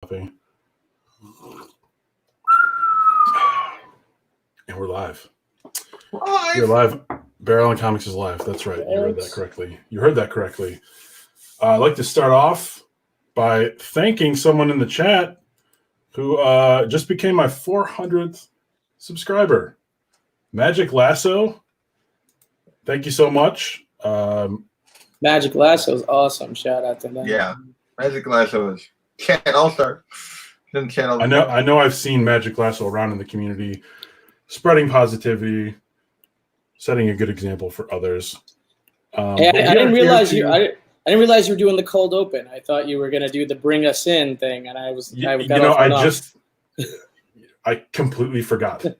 coffee. And we're live. You're live. Barrel Island Comics is live. That's right. You heard that correctly. You heard that correctly. I'd like to start off by thanking someone in the chat who just became my 400th subscriber. Magic Lasso. Thank you so much. Magic Lasso is awesome. Shout out to them. Yeah, Magic Lasso is all-star. I know. I've seen Magic Lasso around in the community, spreading positivity, setting a good example for others. Hey, I didn't realize you. I didn't realize you were doing the cold open. I thought you were going to do the bring us in thing, and I completely forgot. In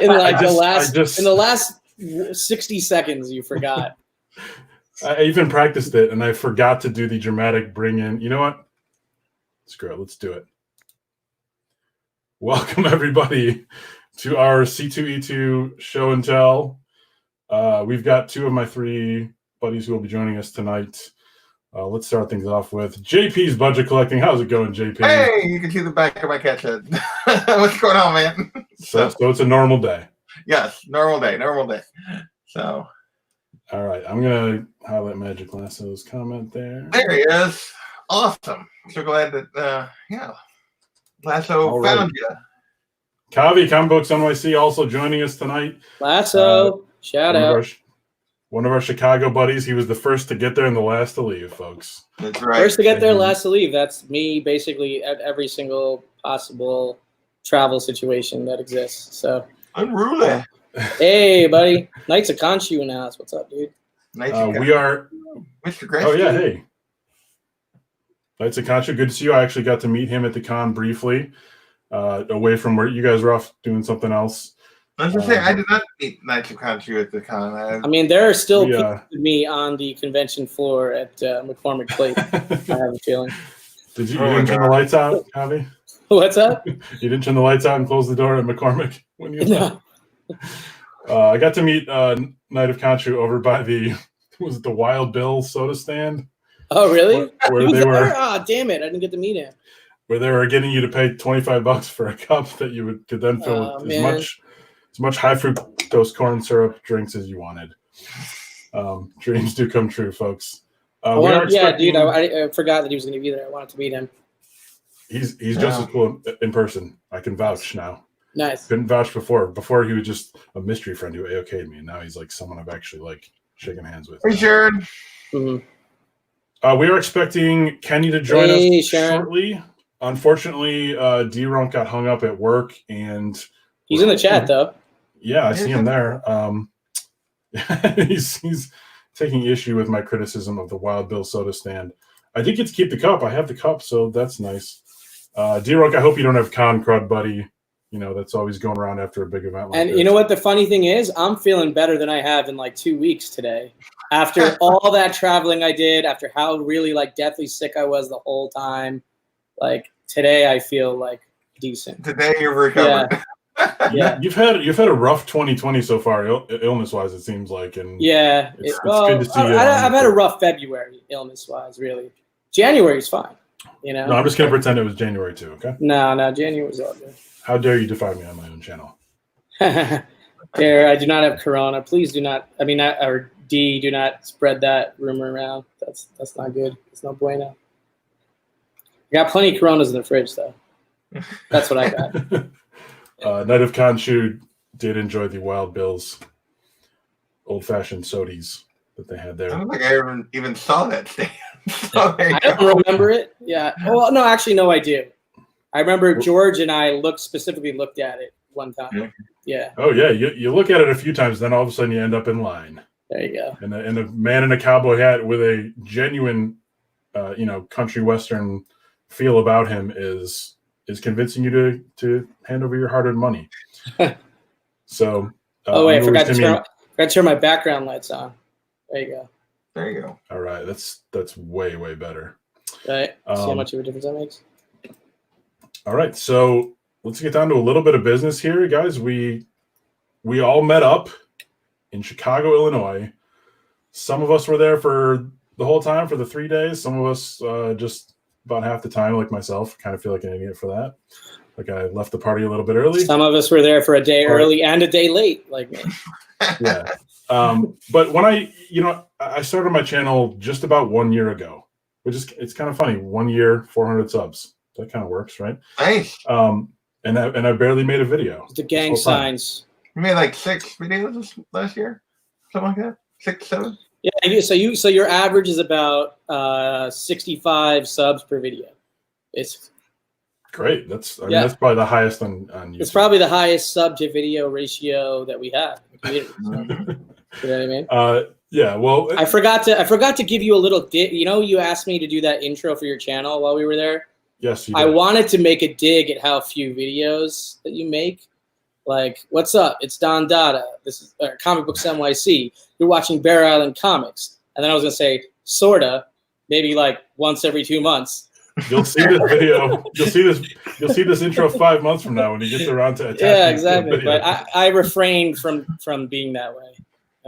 the last 60 seconds, you forgot. I even practiced it, and I forgot to do the dramatic bring in. You know what? Screw it. Let's do it. Welcome, everybody, to our C2E2 show and tell. We've got two of my three buddies who will be joining us tonight. Let's start things off with JP's Budget Collecting. How's it going, JP? Hey, you can see the back of my catch head. What's going on, man? So it's a normal day. Yes, normal day. So. All right, I'm going to highlight Magic Lasso's comment there. There he is. Awesome. So glad that, Lasso found you. Kavi, Comic Books NYC, also joining us tonight. Lasso, shout out. One of our Chicago buddies. He was the first to get there and the last to leave, folks. That's right. First to get there, last to leave. That's me basically at every single possible travel situation that exists. So unruly. Hey, buddy. Knights of Khonshu in the house. What's up, dude? We are Mr. Grace. Oh, yeah, hey. Knights of Khonshu, good to see you. I actually got to meet him at the con briefly, away from where you guys were off doing something else. I was going to say, I did not meet Knights of Khonshu at the con. I mean, there are still people with me on the convention floor at McCormick Place. I have a feeling. Did you didn't turn the lights out, Javi? What's up? You didn't turn the lights out and close the door at McCormick when you left? I got to meet Knight of Khonshu over by the Wild Bill soda stand. Oh, really? Where they were? Oh, damn it! I didn't get to meet him. Where they were getting you to pay $25 for a cup that you could then fill with as much high fructose corn syrup drinks as you wanted. Dreams do come true, folks. Dude, I forgot that he was going to be there. I wanted to meet him. He's just as cool in person. I can vouch now. Nice. Couldn't vouch before. Before he was just a mystery friend who AOK'd me, and now he's like someone I've actually like shaken hands with. Hey, Sharon. Mm-hmm. We are expecting Kenny to join us shortly. Unfortunately, D-Runk got hung up at work, and he's in the chat though. Yeah, I see him there. He's taking issue with my criticism of the Wild Bill soda stand. I did get to keep the cup. I have the cup, so that's nice. D-Runk, I hope you don't have con crud, buddy. You know, that's always going around after a big event like this. You know what the funny thing is? I'm feeling better than I have in like 2 weeks today. After all that traveling I did, after how really like deathly sick I was the whole time, like today I feel like decent. Today you're recovered. Yeah. You've had a rough 2020 so far, illness-wise, it seems like. And it's good to see you. I've had a rough February, illness-wise, really. January's fine, you know? No, I'm just going to pretend it was January too, okay? No, January was all good. How dare you defy me on my own channel? There, I do not have corona. Please do not. I mean, or D, do not spread that rumor around. That's not good. It's no bueno. I got plenty of coronas in the fridge, though. That's what I got. Knight of Khonshu did enjoy the Wild Bill's old-fashioned sodies that they had there. I don't think I even saw that stand. I don't remember it. Yeah. Well, no, actually, no, I do. I remember George and I specifically looked at it one time. Yeah. Oh, yeah. You look at it a few times, then all of a sudden you end up in line. There you go. And a man in a cowboy hat with a genuine, country western feel about him is convincing you to hand over your hard-earned money. So. I forgot to turn my background lights on. There you go. All right, that's way, way better. Right. See how much of a difference that makes. All right, so let's get down to a little bit of business here, guys. We all met up in Chicago, Illinois. Some of us were there for the whole time for the 3 days. Some of us just about half the time, like myself. Kind of feel like an idiot for that. Like I left the party a little bit early. Some of us were there for a day early and a day late, like me. Yeah. But when I started my channel just about 1 year ago, which is, it's kind of funny. 1 year, 400 subs. That kind of works, right? Nice. And I barely made a video. The gang signs. You made like 6 videos last year, something like that. 6, 7. Yeah. So your average is about 65 subs per video. It's great. That's probably the highest on YouTube. It's probably the highest sub to video ratio that we have in the community. You know what I mean? Yeah. Well, I forgot to give you a little dig. You know, you asked me to do that intro for your channel while we were there. Yes, you did. I wanted to make a dig at how few videos that you make. Like, what's up? It's Don Dada. This is Comic Books NYC. You're watching Bear Island Comics. And then I was gonna say, sorta, maybe like once every 2 months. You'll see this video. You'll see this intro 5 months from now when he gets around to attaching. Yeah, exactly. But I refrained from being that way.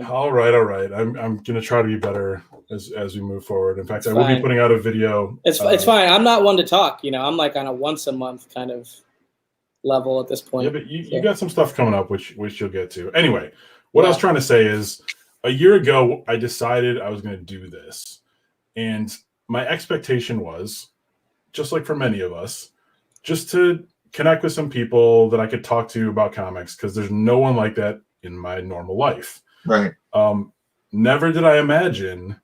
All right. I'm gonna try to be better as we move forward. In fact, I will be putting out a video. It's fine. I'm not one to talk. You know, I'm like on a once a month kind of level at this point. Yeah, but you got some stuff coming up, which you'll get to. Anyway, what I was trying to say is, a year ago, I decided I was going to do this, and my expectation was, just like for many of us, just to connect with some people that I could talk to about comics, because there's no one like that in my normal life. Right. Never did I imagine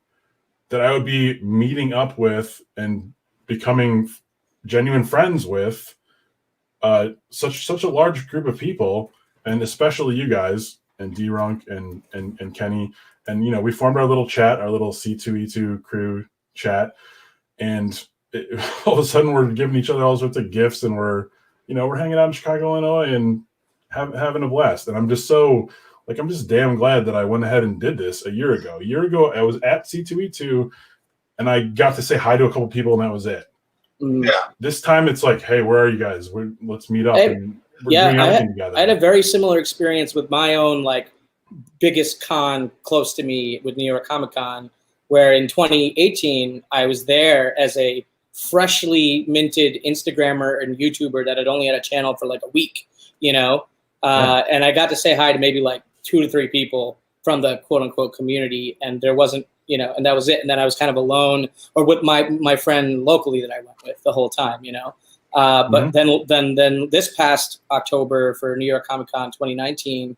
that I would be meeting up with and becoming genuine friends with such a large group of people, and especially you guys and D-Runk and Kenny. And, you know, we formed our little chat, our little C2E2 crew chat. And all of a sudden we're giving each other all sorts of gifts, and we're hanging out in Chicago, Illinois, and having a blast. And I'm just damn glad that I went ahead and did this a year ago. A year ago, I was at C2E2, and I got to say hi to a couple people, and that was it. Yeah. This time it's like, hey, where are you guys? Let's meet up. And we're doing everything together. I had a very similar experience with my own like biggest con close to me with New York Comic Con, where in 2018 I was there as a freshly minted Instagrammer and YouTuber that had only had a channel for like a week, and I got to say hi to maybe like 2 to 3 people from the quote unquote community, and there wasn't, and that was it. And then I was kind of alone, or with my friend locally that I went with the whole time, But then this past October for New York Comic Con 2019,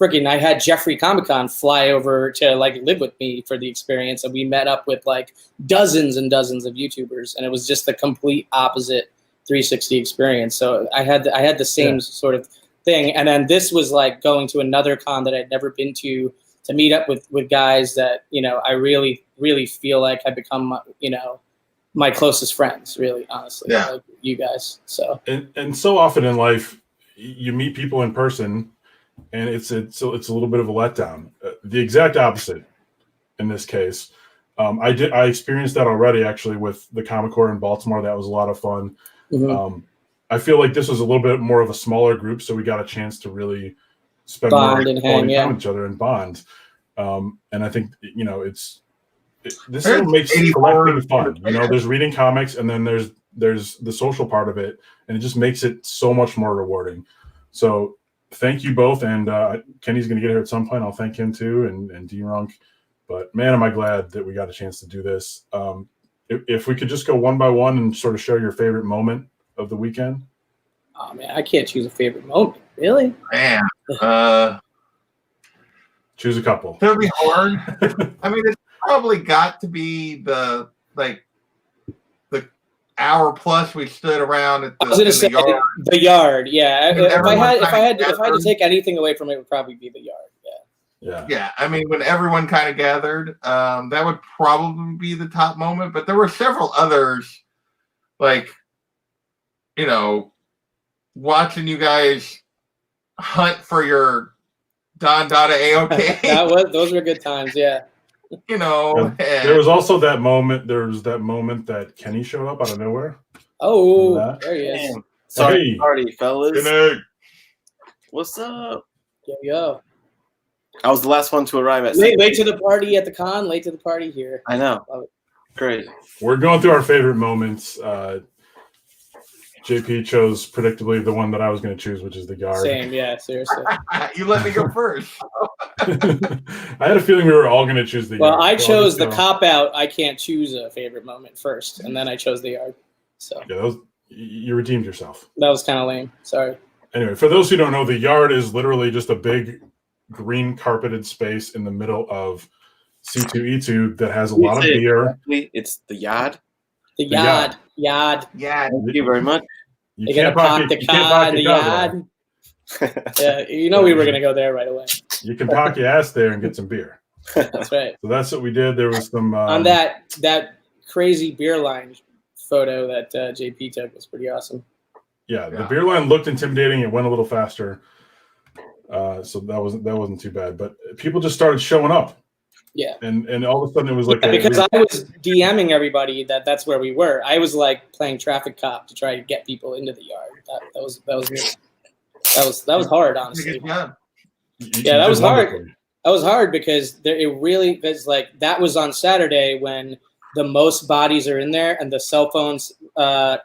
I had Jeffrey Comic Con fly over to like live with me for the experience, and we met up with like dozens and dozens of YouTubers, and it was just the complete opposite 360 experience. So I had the same sort of thing, and then this was like going to another con that I'd never been to meet up with guys that I really feel like have become my closest friends, really, honestly, like you guys. So and so often in life you meet people in person, and it's a little bit of a letdown. The exact opposite in this case. I experienced that already, actually, with the Comic Core in Baltimore. That was a lot of fun. Mm-hmm. I feel like this was a little bit more of a smaller group, so we got a chance to really spend bond more and quality hang, time with each other and bond. And I think this is what makes collecting fun. There's reading comics, and then there's the social part of it, and it just makes it so much more rewarding. So thank you both, and Kenny's going to get here at some point. I'll thank him too, and D-Runk. But man, am I glad that we got a chance to do this. If we could just go one by one and sort of share your favorite moment of the weekend. Oh man, I can't choose a favorite moment. Really? Man. Choose a couple. It'll be hard. I mean, it's probably got to be the hour plus we stood around at the yard. The yard, yeah. If I had to take anything away from it, would probably be the yard. Yeah. I mean, when everyone kind of gathered, that would probably be the top moment. But there were several others, like, watching you guys hunt for your Don Dada AOK. Those were good times, yeah. There was also that moment. There was that moment that Kenny showed up out of nowhere. Oh, there he is. Sorry, fellas. Good. What's up? Yo. I was the last one to arrive at. Late to the party at the con. Late to the party here. I know. Crazy. We're going through our favorite moments. JP chose predictably the one that I was going to choose, which is the yard. Same, yeah, seriously. You let me go first. I had a feeling we were all going to choose the yard. Well, I So chose the I'll just cop-out. I can't choose a favorite moment first, and then I chose the yard. So go. Yeah, you redeemed yourself. that was kind of lame. Sorry. Anyway, for those who don't know, the yard is literally just a big green carpeted space in the middle of C2E2 that has a lot of beer. It's the yard. The yard. Yeah. Thank you very much. You You're can't gonna park park the you can't car park in the your car there. yard. Yeah, you know we were gonna go there right away. You can park your ass there and get some beer. That's right. So that's what we did. There was some On that crazy beer line photo that JP took was pretty awesome. Yeah, the beer line looked intimidating. It went a little faster, so that wasn't too bad. But people just started showing up. Yeah, and all of a sudden it was like because I was DMing everybody that's where we were. I was like playing traffic cop to try to get people into the yard. That was me. That was hard, honestly. Yeah, that was hard. That was hard because it really was like that was on Saturday when the most bodies are in there and the cell phone's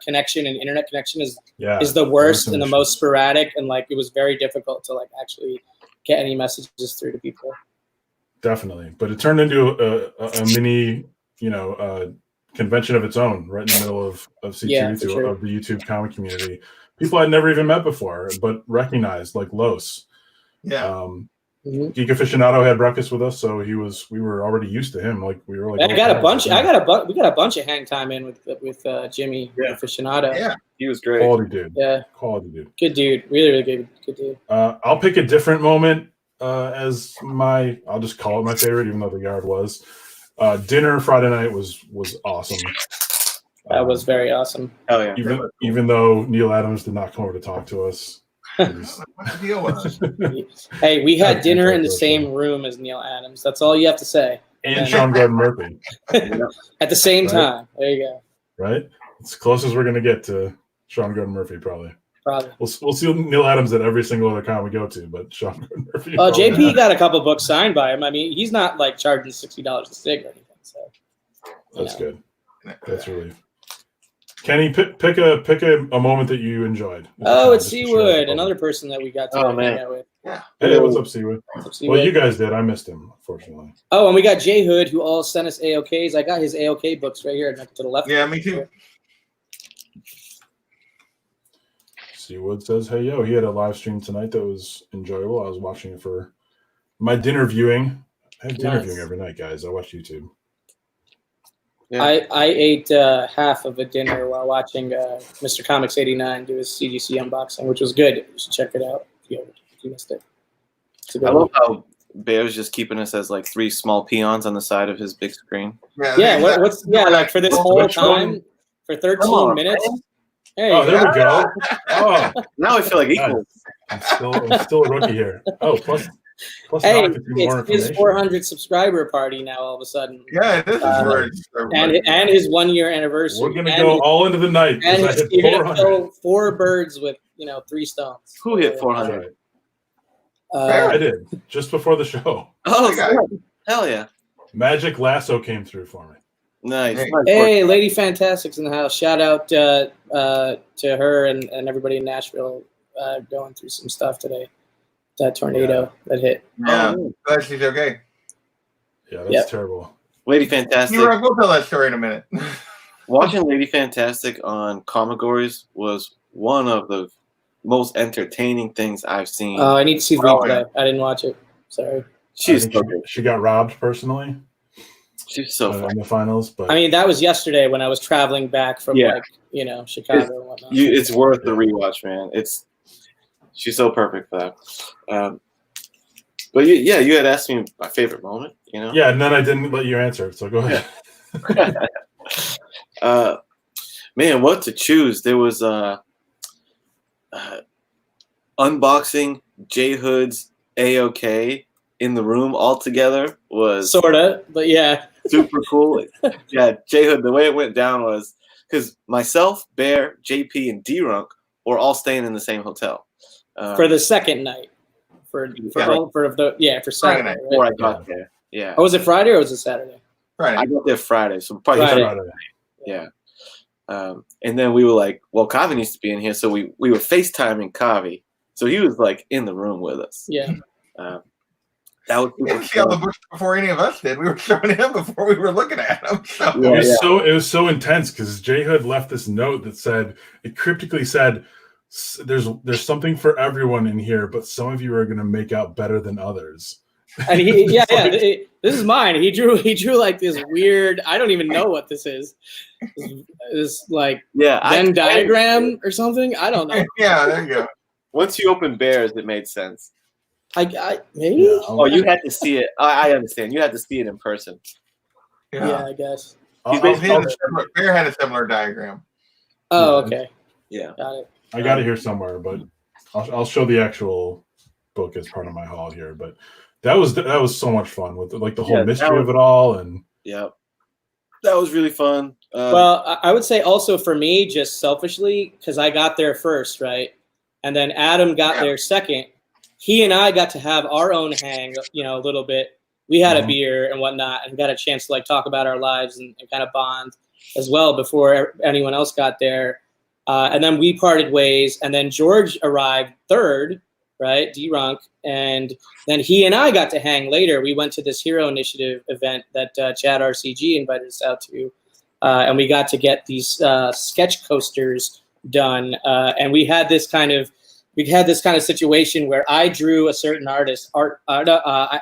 connection and internet connection is the worst and the most sporadic, and like it was very difficult to like actually get any messages through to people. Definitely, but it turned into a mini, convention of its own, right in the middle of C2E2 of the YouTube comic community. People I'd never even met before, but recognized, like Los. Yeah. Geek Aficionado had breakfast with us, so we were already used to him. Like we were like. We got a bunch of hang time in with Jimmy Aficionado. Yeah, he was great. Quality dude. Yeah, quality dude. Good dude. Really, really good dude. I'll pick a different moment. As I'll just call it my favorite, even though the yard was. Dinner Friday night was awesome. That was very awesome. Hell yeah! Even though Neil Adams did not come over to talk to us. What the deal was? Hey, we had dinner in the same room as Neil Adams. That's all you have to say. And Sean Gordon-Murphy. At the same time. There you go. Right? It's as close as we're going to get to Sean Gordon-Murphy, probably. Probably. We'll see Neil Adams at every single other con we go to, but Sean Gordon-Murphy. JP got a couple books signed by him. I mean, he's not like charging $60 a cig or anything. So that's good. That's relief. Kenny, pick a moment that you enjoyed. It's Seawood, another person that we got to hang out with. Yeah. Hey, what's up, Seawood? Well, you guys did. I missed him, unfortunately. Oh, and we got Jay Hood, who all sent us AOKs. I got his AOK books right here to the left. Yeah, me too. Seawood says, "Hey, yo, he had a live stream tonight that was enjoyable. I was watching it for my dinner viewing. I have dinner viewing every night, guys. I watch YouTube." Yeah. I ate half of a dinner while watching Mr. Comics 89 do his CGC unboxing, which was good. You should check it out if you missed it. I love how Bear's just keeping us as like three small peons on the side of his big screen. Like for this whole time, for 13 minutes. There we go. Oh, now I feel like equal. I'm still a rookie here. Oh, plus hey, it's his 400 subscriber party now. All of a sudden, yeah, this is and his 1 year anniversary. We're gonna go all into the night. And you're gonna kill 4 birds with 3 stones. Who hit 400? I did just before the show. Oh, hell yeah! Magic Lasso came through for me. Nice. Hey, Lady Fantastic's in the house. Shout out to her and everybody in Nashville going through some stuff today. That tornado that hit. Yeah, glad she's okay. Yeah, that's terrible. Lady Fantastic. We'll tell that story in a minute. Watching Lady Fantastic on Comigories was one of the most entertaining things I've seen. Oh, I need to see the replay. I didn't watch it. Sorry. She got robbed personally. She's so fun in the finals, but I mean that was yesterday when I was traveling back from Chicago and whatnot. It's worth the rewatch, man. She's so perfect for that. But you had asked me my favorite moment, Yeah, and then I didn't let you answer it, so go ahead. Man, what to choose? There was unboxing J Hood's AOK in the room all together was sorta, but yeah, super cool. Yeah, J Hood. The way it went down was because myself, Bear, JP, and D-Runk were all staying in the same hotel for the second night. For Saturday. Before I got there. Yeah. Oh, was it Friday or was it Saturday? Friday. I got there Friday, so probably Friday. Yeah. And then we were like, well, Kavi needs to be in here, so we were FaceTiming Kavi, so he was like in the room with us. Yeah. That was We didn't see all the books before any of us did. We were showing him before we were looking at them. So. It was so intense because J Hood left this note that said, it cryptically said, there's something for everyone in here, but some of you are going to make out better than others. And this is mine. He drew like this weird, I don't even know what this is. This like Venn diagram or something. I don't know. Yeah, there you go. Once you open Bears, it made sense. I maybe. Yeah, Oh, you had to see it. I understand. You had to see it in person. Yeah, I guess. Bear had a similar diagram. Oh, okay. Yeah, got it. I got it here somewhere, but I'll show the actual book as part of my haul here. But that was so much fun with like the whole mystery of it all, and that was really fun. Well, I would say also for me, just selfishly, because I got there first, right, and then Adam got there second. He and I got to have our own hang, a little bit. We had a beer and whatnot, and got a chance to like talk about our lives and kind of bond as well before anyone else got there. And then we parted ways, and then George arrived third, right, D-Runk, and then he and I got to hang later. We went to this Hero Initiative event that Chad RCG invited us out to, and we got to get these sketch coasters done, and we had this kind of situation where I drew a certain artist,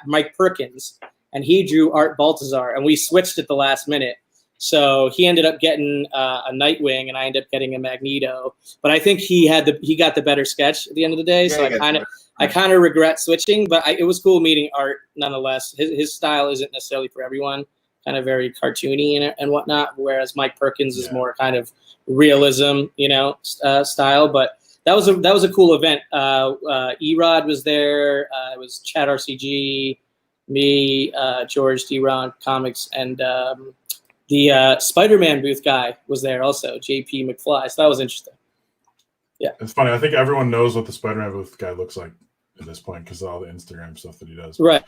Mike Perkins, and he drew Art Baltazar, and we switched at the last minute. So he ended up getting a Nightwing, and I ended up getting a Magneto. But I think he got the better sketch at the end of the day. So I kind of regret switching, but it was cool meeting Art nonetheless. His style isn't necessarily for everyone, kind of very cartoony and whatnot, whereas Mike Perkins is more kind of realism, style. But that was a cool event. Erod was there. It was Chad RCG, me, George D-Ron Comics, and the Spider-Man booth guy was there also, JP McFly. So that was interesting. Yeah, it's funny. I think everyone knows what the Spider-Man booth guy looks like at this point because of all the Instagram stuff that he does. Right.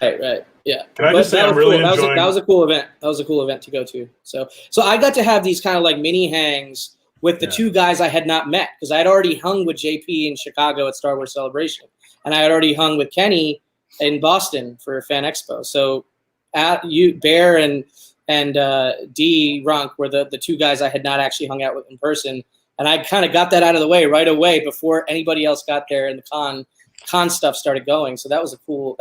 Yeah. Can I just say I'm really enjoying? That was a cool event. That was a cool event to go to. So I got to have these kind of like mini hangs with the two guys I had not met, because I had already hung with JP in Chicago at Star Wars Celebration, and I had already hung with Kenny in Boston for Fan Expo. So Bear and D-Runk were the two guys I had not actually hung out with in person, and I kind of got that out of the way right away before anybody else got there and the con stuff started going. So that was cool,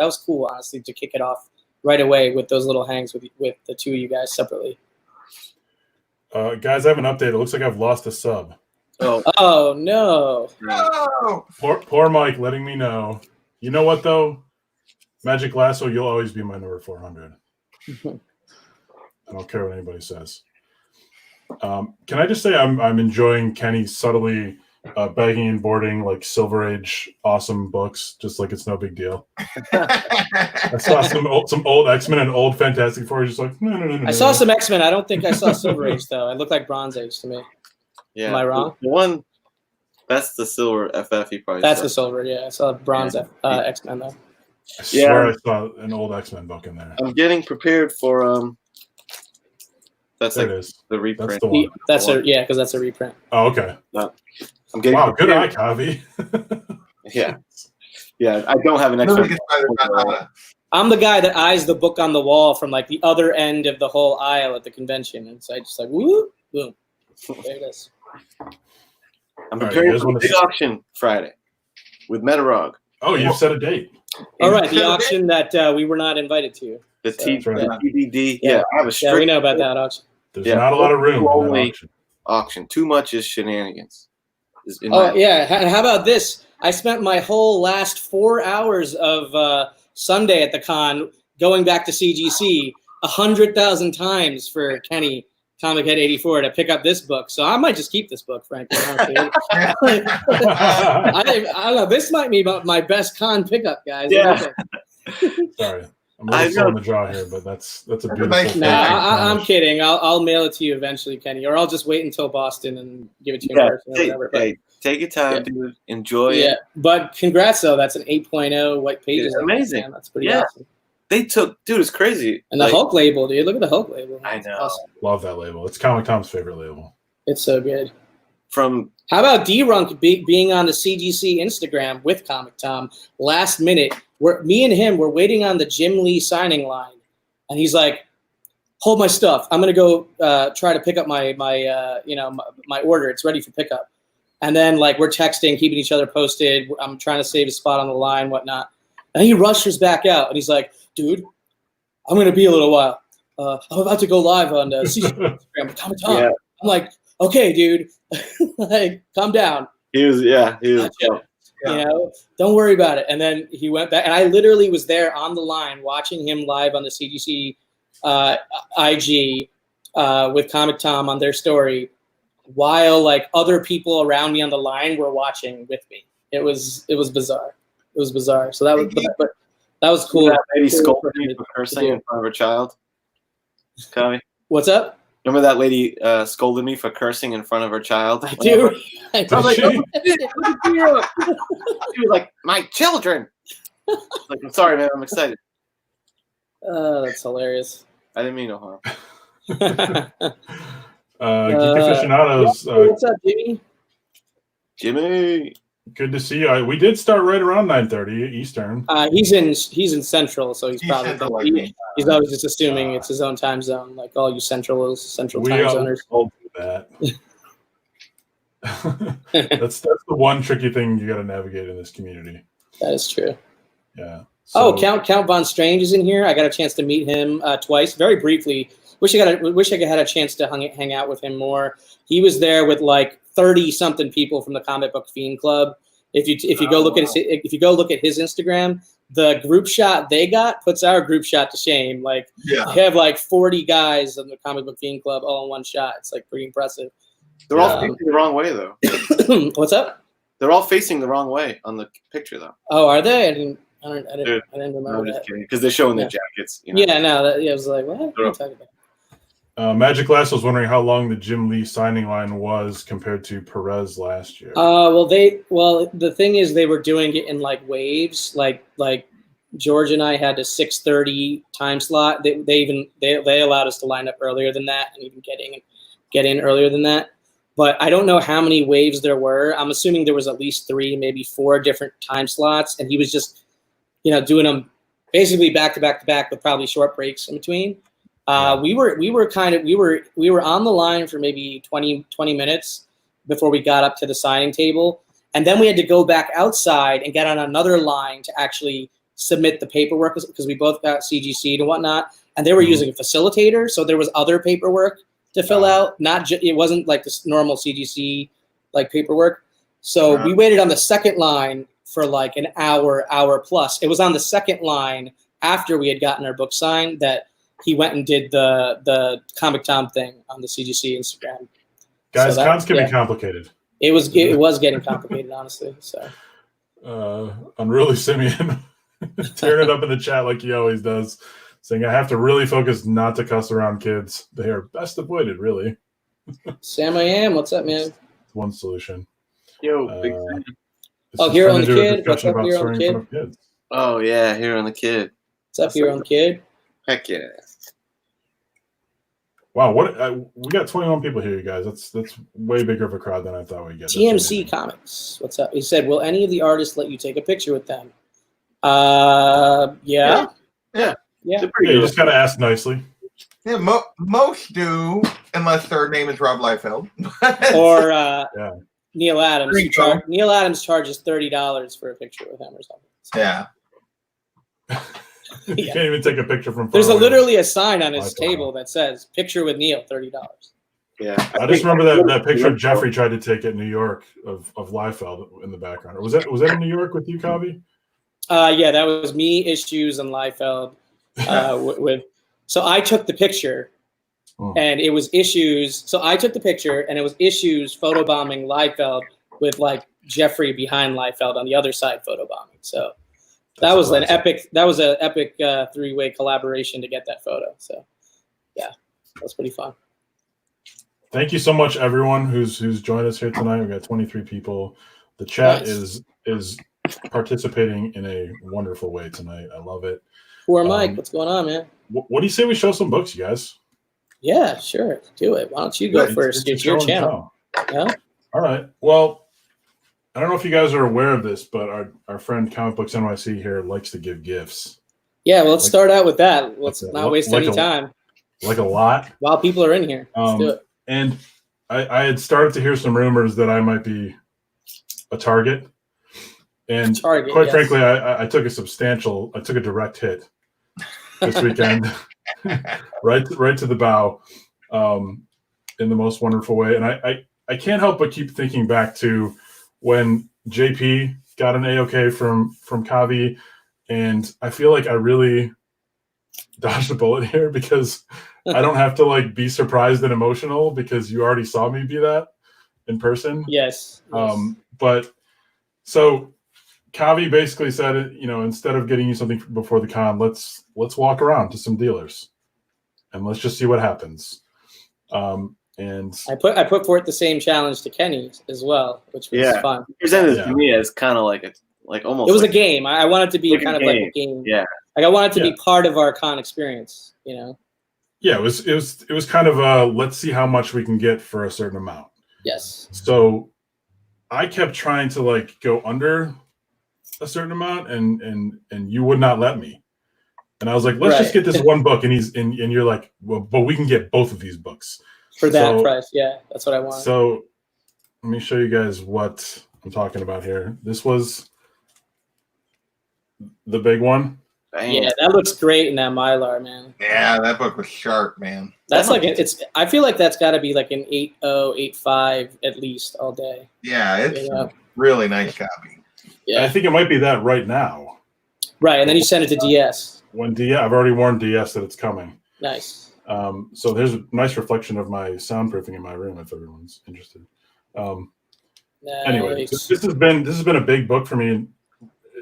honestly, to kick it off right away with those little hangs with the two of you guys separately. Guys, I have an update. It looks like I've lost a sub. Oh no! No. Poor Mike letting me know. You know what though? Magic Lasso, you'll always be my number 400. I don't care what anybody says. Can I just say I'm enjoying Kenny subtly bagging and boarding like Silver Age awesome books, just like it's no big deal. I saw some old X-Men and old Fantastic Four, just like no. I saw some X-Men. I don't think I saw Silver Age though. It looked like Bronze Age to me. Yeah. Am I wrong? The one that's the Silver FF. He probably. That's the Silver. Yeah, I saw Bronze X-Men though. I swear I saw an old X-Men book in there. I'm getting prepared for That's there like it is. the reprint. That's the one. Because that's a reprint. Oh, okay. I'm getting wow, good eye, prepared. Kavi. Yeah. I don't have an extra. I'm the guy that eyes the book on the wall from like the other end of the whole aisle at the convention, and so I just like whoop, boom, there it is. I'm preparing for the big auction Friday with Metarog. Oh, you've set a date. All right, the auction that we were not invited to. The TBD. Yeah, I have a strict. Yeah, we know about that auction. There's not a lot of room in that auction. Too much is shenanigans. And how about this? I spent my whole last 4 hours of Sunday at the con going back to CGC 100,000 times for Kenny Comic Head 84 to pick up this book. So I might just keep this book, frankly. I don't know. This might be my best con pickup, guys. Yeah. Sorry. I'm really slow on the draw here, but that's a beautiful. I'm kidding. I'll mail it to you eventually, Kenny, or I'll just wait until Boston and give it to you in person or whatever. Hey, take your time, dude. Enjoy it. But congrats though. That's an 8.0 white pages. It's amazing. That's pretty awesome. They took, dude, it's crazy. And the Hulk label, dude. Look at the Hulk label. I It's know. awesome. Love that label. It's Comic Tom's favorite label. It's so good. From How about D-Runk being on the CGC Instagram with Comic Tom last minute? Me and him were waiting on the Jim Lee signing line, and he's like, "Hold my stuff. I'm gonna go try to pick up my order. It's ready for pickup." And then like we're texting, keeping each other posted. I'm trying to save a spot on the line, whatnot. And he rushes back out, and he's like, "Dude, I'm gonna be a little while. I'm about to go live on CGC Instagram with Comic Tom." Yeah. I'm like, "Okay, dude, like calm down." he was. You know, don't worry about it. And then he went back, and I literally was there on the line watching him live on the CGC IG with Comic Tom on their story, while like other people around me on the line were watching with me. It was bizarre. It was bizarre. So that was cool. That lady scolded me for cursing in front of her child. Tommy, What's up? remember that lady scolded me for cursing in front of her child? I do. I was like, "Oh, she was like, my children. Like, I'm sorry, man. I'm excited. That's hilarious. I didn't mean no harm. Geek Aficionados, What's up, Jimmy? Jimmy. good to see you. We did start right around 9:30 Eastern. He's in Central, so he's probably Central like me. he's always just assuming it's his own time zone, like all you Central time zoners. All do that. That's the one tricky thing you got to navigate in this community. That is true. Yeah. Count Von Strange is in here. I got a chance to meet him twice, very had a chance to hang out with him more. He was there with like 30-something people from the Comic Book Fiend Club. If you go look at his Instagram, the group shot they got puts our group shot to shame. Like they have like 40 guys in the Comic Book Fiend Club all in one shot. It's like pretty impressive. They're all facing the wrong way, though. What's up? They're all facing the wrong way on the picture, though. Oh, are they? I didn't remember No, I'm just that. kidding. Because they're showing their jackets. You know? Yeah, no, I was like, what are you talking about? Magic Glass was wondering how long the Jim Lee signing line was compared to Perez last year. The thing is they were doing it in like waves. Like George and I had a 6:30 time slot. They allowed us to line up earlier than that and even get in earlier than that. But I don't know how many waves there were. I'm assuming there was at least 3, maybe 4 different time slots, and he was just, doing them basically back to back to back with probably short breaks in between. We were on the line for maybe 20 minutes before we got up to the signing table, and then we had to go back outside and get on another line to actually submit the paperwork because we both got CGC'd and whatnot, and they were using a facilitator, so there was other paperwork to fill out. It wasn't like this normal CGC like paperwork. So we waited on the second line for like an hour plus. It was on the second line after we had gotten our book signed that he went and did the Comic Tom thing on the CGC Instagram. Guys, cons can be complicated. It was getting complicated, honestly. So Unruly Simeon tearing it up in the chat like he always does, saying I have to really focus not to cuss around kids. They are best avoided, really. Sam I am. What's up, man? It's one solution. Yo, big fan. Hero on the Kid. What's up, Hero on the Kid? Oh, yeah, Hero on the Kid. What's up, Hero on the Kid? Heck yeah. Wow, we got 21 people here, you guys. That's way bigger of a crowd than I thought we'd get. TMC Comics. What's up? He said, will any of the artists let you take a picture with them? Yeah. You just gotta ask nicely. Yeah, most do, unless their name is Rob Liefeld. Or Neil Adams. Neil Adams charges $30 for a picture with him or something. So. Yeah. You can't even take a picture from. There's literally a sign on his table that says "Picture with Neil, $30." Yeah, I just remember that picture Jeffrey tried to take at New York of Liefeld in the background. Was that in New York with you, Kavi? Yeah, that was me, Issues, and Liefeld. So I took the picture, and it was Issues. So I took the picture, and it was Issues photobombing Liefeld with like Jeffrey behind Liefeld on the other side photobombing. So that was an epic 3-way collaboration to get that photo. So yeah, that was pretty fun. Thank you so much, everyone who's joined us here tonight. We got 23 people. The chat is participating in a wonderful way tonight. I love it. Poor Mike, what's going on, man? What do you say we show some books, you guys? Yeah, sure. Do it. Why don't you go first? It's your channel. Yeah. All right. Well, I don't know if you guys are aware of this, but our friend Comic Books NYC here likes to give gifts. Yeah, well, let's start out with that. Let's not waste any time. Like a lot. While people are in here. Let's do it. And I had started to hear some rumors that I might be a target. And quite frankly, I took a direct hit this weekend, right to the bow, in the most wonderful way. And I can't help but keep thinking back to when JP got an A-OK from Kavi, and I feel like I really dodged a bullet here because I don't have to like be surprised and emotional because you already saw me be that in person. Yes. But so Kavi basically said, instead of getting you something before the con, let's walk around to some dealers and let's just see what happens. And I put forth the same challenge to Kenny as well, which was fun. He presented it to me as kind of like almost. It was a game. I wanted to be kind of like a game. Yeah. Like I wanted to be part of our con experience. Yeah, it was kind of let's see how much we can get for a certain amount. Yes. So I kept trying to like go under a certain amount, and you would not let me. And I was like, let's just get this one book, and you're like, well, but we can get both of these books for that price. Yeah, that's what I want. So let me show you guys what I'm talking about here. This was the big one. Yeah, that looks great in that Mylar, man. Yeah, that book was sharp, man. That's like I feel like that's got to be like an 8.0, 8.5 at least all day. Yeah, it's a really nice copy. Yeah, I think it might be that right now. Right, and then you send it to DS. I've already warned DS that it's coming. Nice. So there's a nice reflection of my soundproofing in my room if everyone's interested. Nice. Anyway, this has been a big book for me.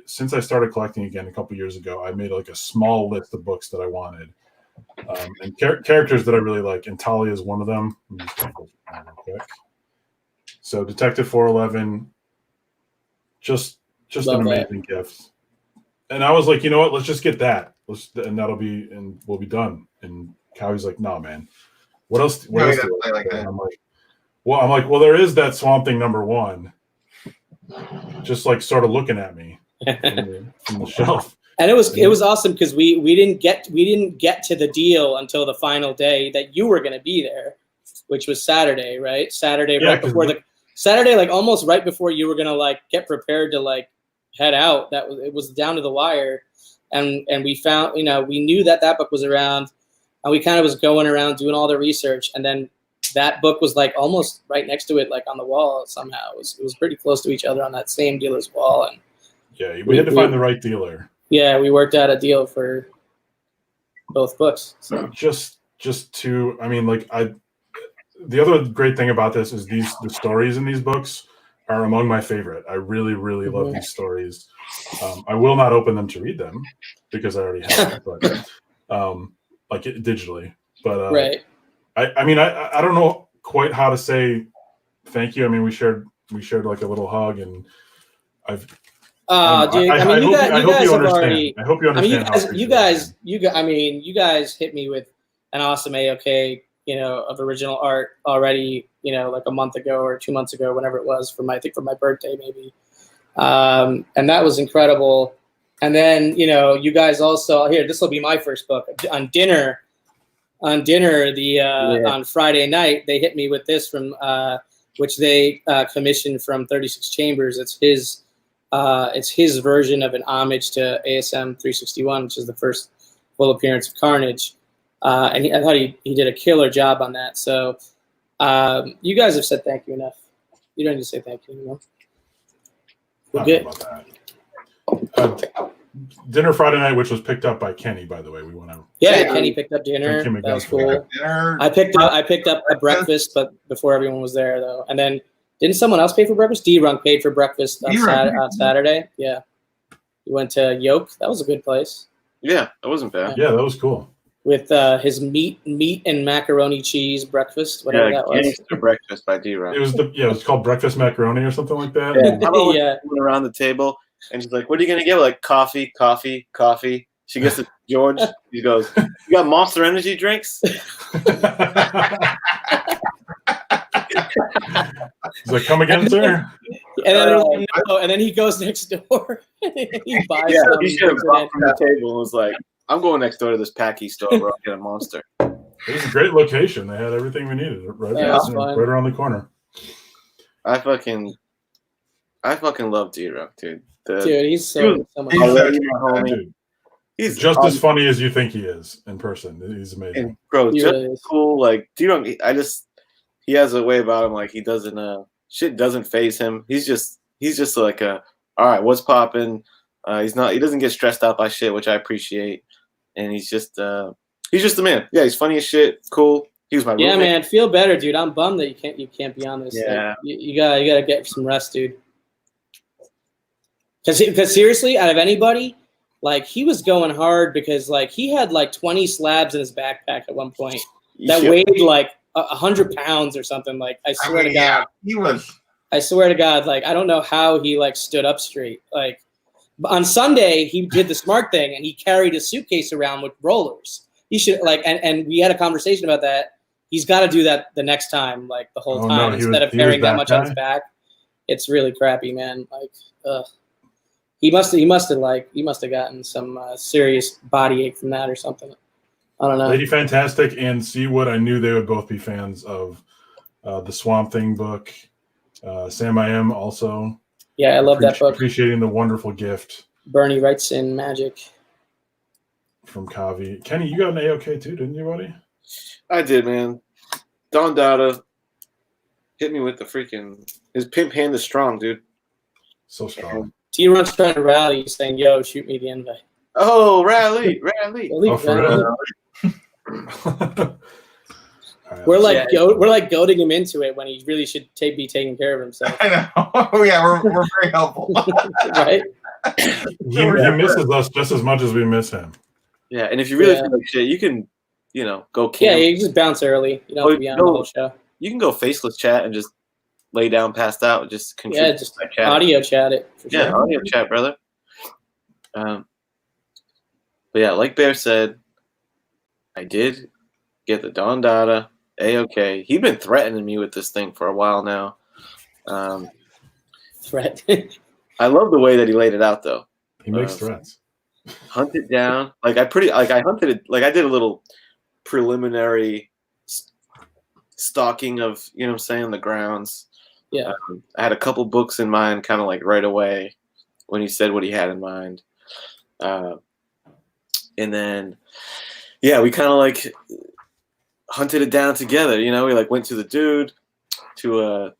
Since I started collecting again a couple years ago, I made like a small list of books that I wanted, and characters that I really like. And Talia is one of them. Let me just go real quick. So Detective 411, just an amazing gift. And I was like, you know what? Let's just get that. And we'll be done. And Cowie's like, no, man. What else? What else do I like that? I'm like, well, there is that Swamp Thing #1, just like sort of looking at me. From the shelf, and it was awesome because we didn't get to the deal until the final day that you were going to be there, which was Saturday, right? Saturday, like almost right before you were going to like get prepared to like head out. It was down to the wire, and we found we knew that book was around, and we kind of was going around doing all the research, and then that book was like almost right next to it, like on the wall somehow. It was pretty close to each other on that same dealer's wall, and. Yeah, we had to find the right dealer. Yeah, we worked out a deal for both books. So. The other great thing about this is the stories in these books are among my favorite. I really, really love these stories. I will not open them to read them because I already have, but like digitally. But right. I don't know quite how to say thank you. I mean, we shared like a little hug, and I've. Dude, I hope you understand. I hope you understand. You guys hit me with an awesome A-OK, of original art already, like a month ago or 2 months ago, whenever it was for my birthday, maybe. And that was incredible. And then, you guys also this will be my first book on dinner, on Friday night, they hit me with this from, which they commissioned from 36 Chambers. It's his version of an homage to ASM 361, which is the first full appearance of Carnage. And I thought he did a killer job on that. So you guys have said thank you enough. You don't need to say thank you anymore. We're good. Dinner Friday night, which was picked up by Kenny, by the way. We want to. Yeah, Kenny picked up dinner. That was cool. I picked up a breakfast, but before everyone was there though. And then didn't someone else pay for breakfast? D-Runk paid for breakfast on Saturday. Yeah, we went to Yoke. That was a good place. Yeah, that wasn't bad. Yeah, that was cool. With his meat and macaroni cheese breakfast, whatever that was. Gangster breakfast by D-Runk. It was called breakfast macaroni or something like that. Yeah. Went around the table, and she's like, "What are you gonna get?" We're like, coffee. She's She gets to George. He goes, "You got Monster Energy drinks?" He's like, "Come again, sir?" And then, no, and then he goes next door. He buys Yeah, some. he should have bought from the table and was like, "I'm going next door to this Packy store where I'll get a Monster." It was a great location. They had everything we needed right around the corner. I fucking love D-Rock, dude. Dude, he's so much fun. Dude, he's just as funny as you think he is in person. He's amazing. And bro, just cool. Like D-Rock, he has a way about him. Like he doesn't shit doesn't faze him. He's just like all right, what's popping? He doesn't get stressed out by shit, which I appreciate. And he's just the man. Yeah, he's funny as shit. Cool. He was my roommate. Man, feel better, dude. I'm bummed that you can't be on this. Yeah, like, you gotta get some rest, dude. Because seriously, out of anybody, like he was going hard because like he had like 20 slabs in his backpack at one point that weighed like 100 pounds or something. Like I swear to God, he was. I swear to God, like I don't know how he like stood up straight. Like on Sunday, he did the smart thing and he carried a suitcase around with rollers. He should like, and we had a conversation about that. He's got to do that the next time, like the whole time, instead of carrying that much on his back. It's really crappy, man. Like, he must have gotten some serious body ache from that or something. I don't know. Lady Fantastic and Seawood, I knew they would both be fans of the Swamp Thing book. Sam I Am also. Yeah, I love that book. Appreciating the wonderful gift. Bernie writes in magic. From Kavi. Kenny, you got an AOK too, didn't you, buddy? I did, man. Don Dada hit me with the his pimp hand is strong, dude. So strong. T-Run's trying to rally, saying, "Yo, shoot me the invite." Oh, rally. Oh, for real? We're like goading him into it when he really should be taking care of himself. I know. Oh yeah, we're very helpful. Right? He misses us just as much as we miss him. Yeah, and if you really feel like shit, you can, go camp. Yeah, you just bounce early. You don't have to be on the whole show. You can go faceless chat and just lay down, passed out, and just contribute. Yeah, just audio chat it. For sure. Audio chat, brother. But yeah, like Bear said, I did get the Don Dada AOK. He's been threatening me with this thing for a while now. Threat. I love the way that he laid it out, though. He makes threats. Hunt it down. I hunted it. Like I did a little preliminary stalking of, the grounds. Yeah. I had a couple books in mind, kind of like right away when he said what he had in mind. And then, we kind of like hunted it down together. We like went to the dude to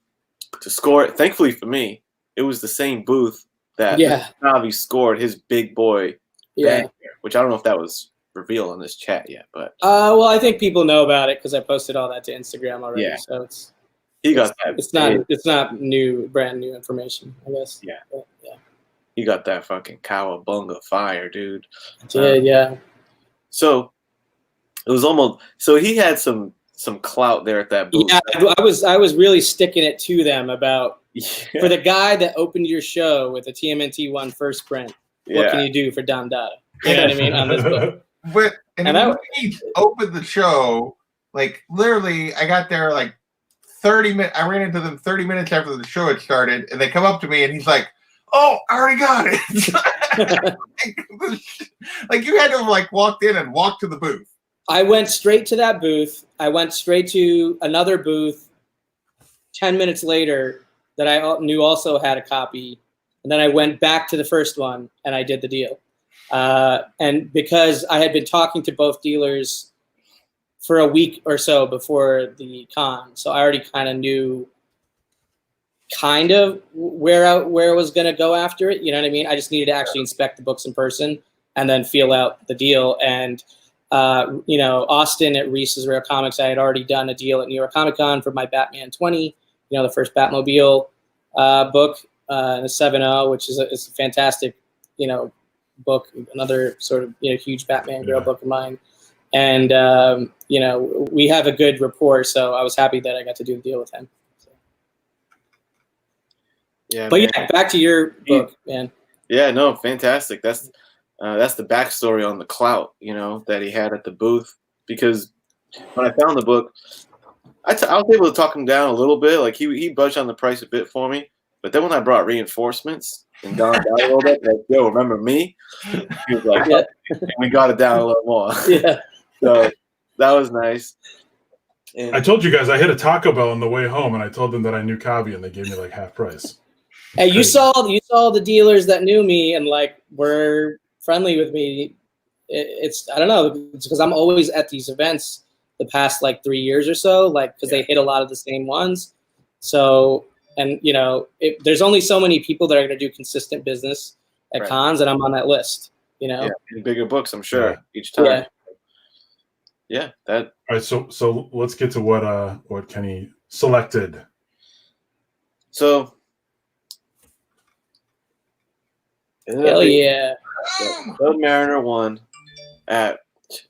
score it. Thankfully for me, it was the same booth that Navi scored his big boy. Yeah. Which I don't know if that was revealed on this chat yet, but well, I think people know about it because I posted all that to Instagram already. Yeah. So it's not brand new information, I guess. Yeah. But, yeah. He got that fucking cowabunga fire, dude. Yeah. So it was almost he had some clout there at that booth. Yeah, I was really sticking it to them about for the guy that opened your show with a TMNT 1 first print. What can you do for Don Dada? You know what I mean on this book. But when he opened the show, like literally, I got there like 30 minutes. I ran into them 30 minutes after the show had started, and they come up to me, and he's like, "Oh, I already got it." like you had to have like walked in and walked to the booth. I went straight to that booth. I went straight to another booth 10 minutes later that I knew also had a copy. And then I went back to the first one and I did the deal. And because I had been talking to both dealers for a week or so before the con, so I already kind of knew where I was going to go after it. You know what I mean? I just needed to actually inspect the books in person and then feel out the deal. And, Austin at Reese's Rare Comics, I had already done a deal at New York Comic Con for my Batman 20, the first Batmobile book. The 7.0, which is a fantastic, book, another sort of, huge Batman girl book of mine. And, we have a good rapport. So I was happy that I got to do the deal with him. So. Yeah. But back to your book, man. Yeah, no, fantastic. That's, that's the backstory on the clout, you know, that he had at the booth. Because when I found the book, I was able to talk him down a little bit. Like he budged on the price a bit for me. But then when I brought reinforcements and gone down a little bit, like, yo, remember me? He was like, yeah. And we got it down a little more. Yeah. So that was nice. And I told you guys I hit a Taco Bell on the way home, and I told them that I knew Kavi, and they gave me like half price. Hey, you saw the dealers that knew me and like were friendly with me. It's I don't know, it's because I'm always at these events the past like 3 years or so, like because they hit a lot of the same ones. So, and you know, there's only so many people that are going to do consistent business at cons, and I'm on that list. You know, in bigger books, I'm sure each time. Yeah, that. All right, so let's get to what Kenny selected. So, hell yeah, Submariner 1 at.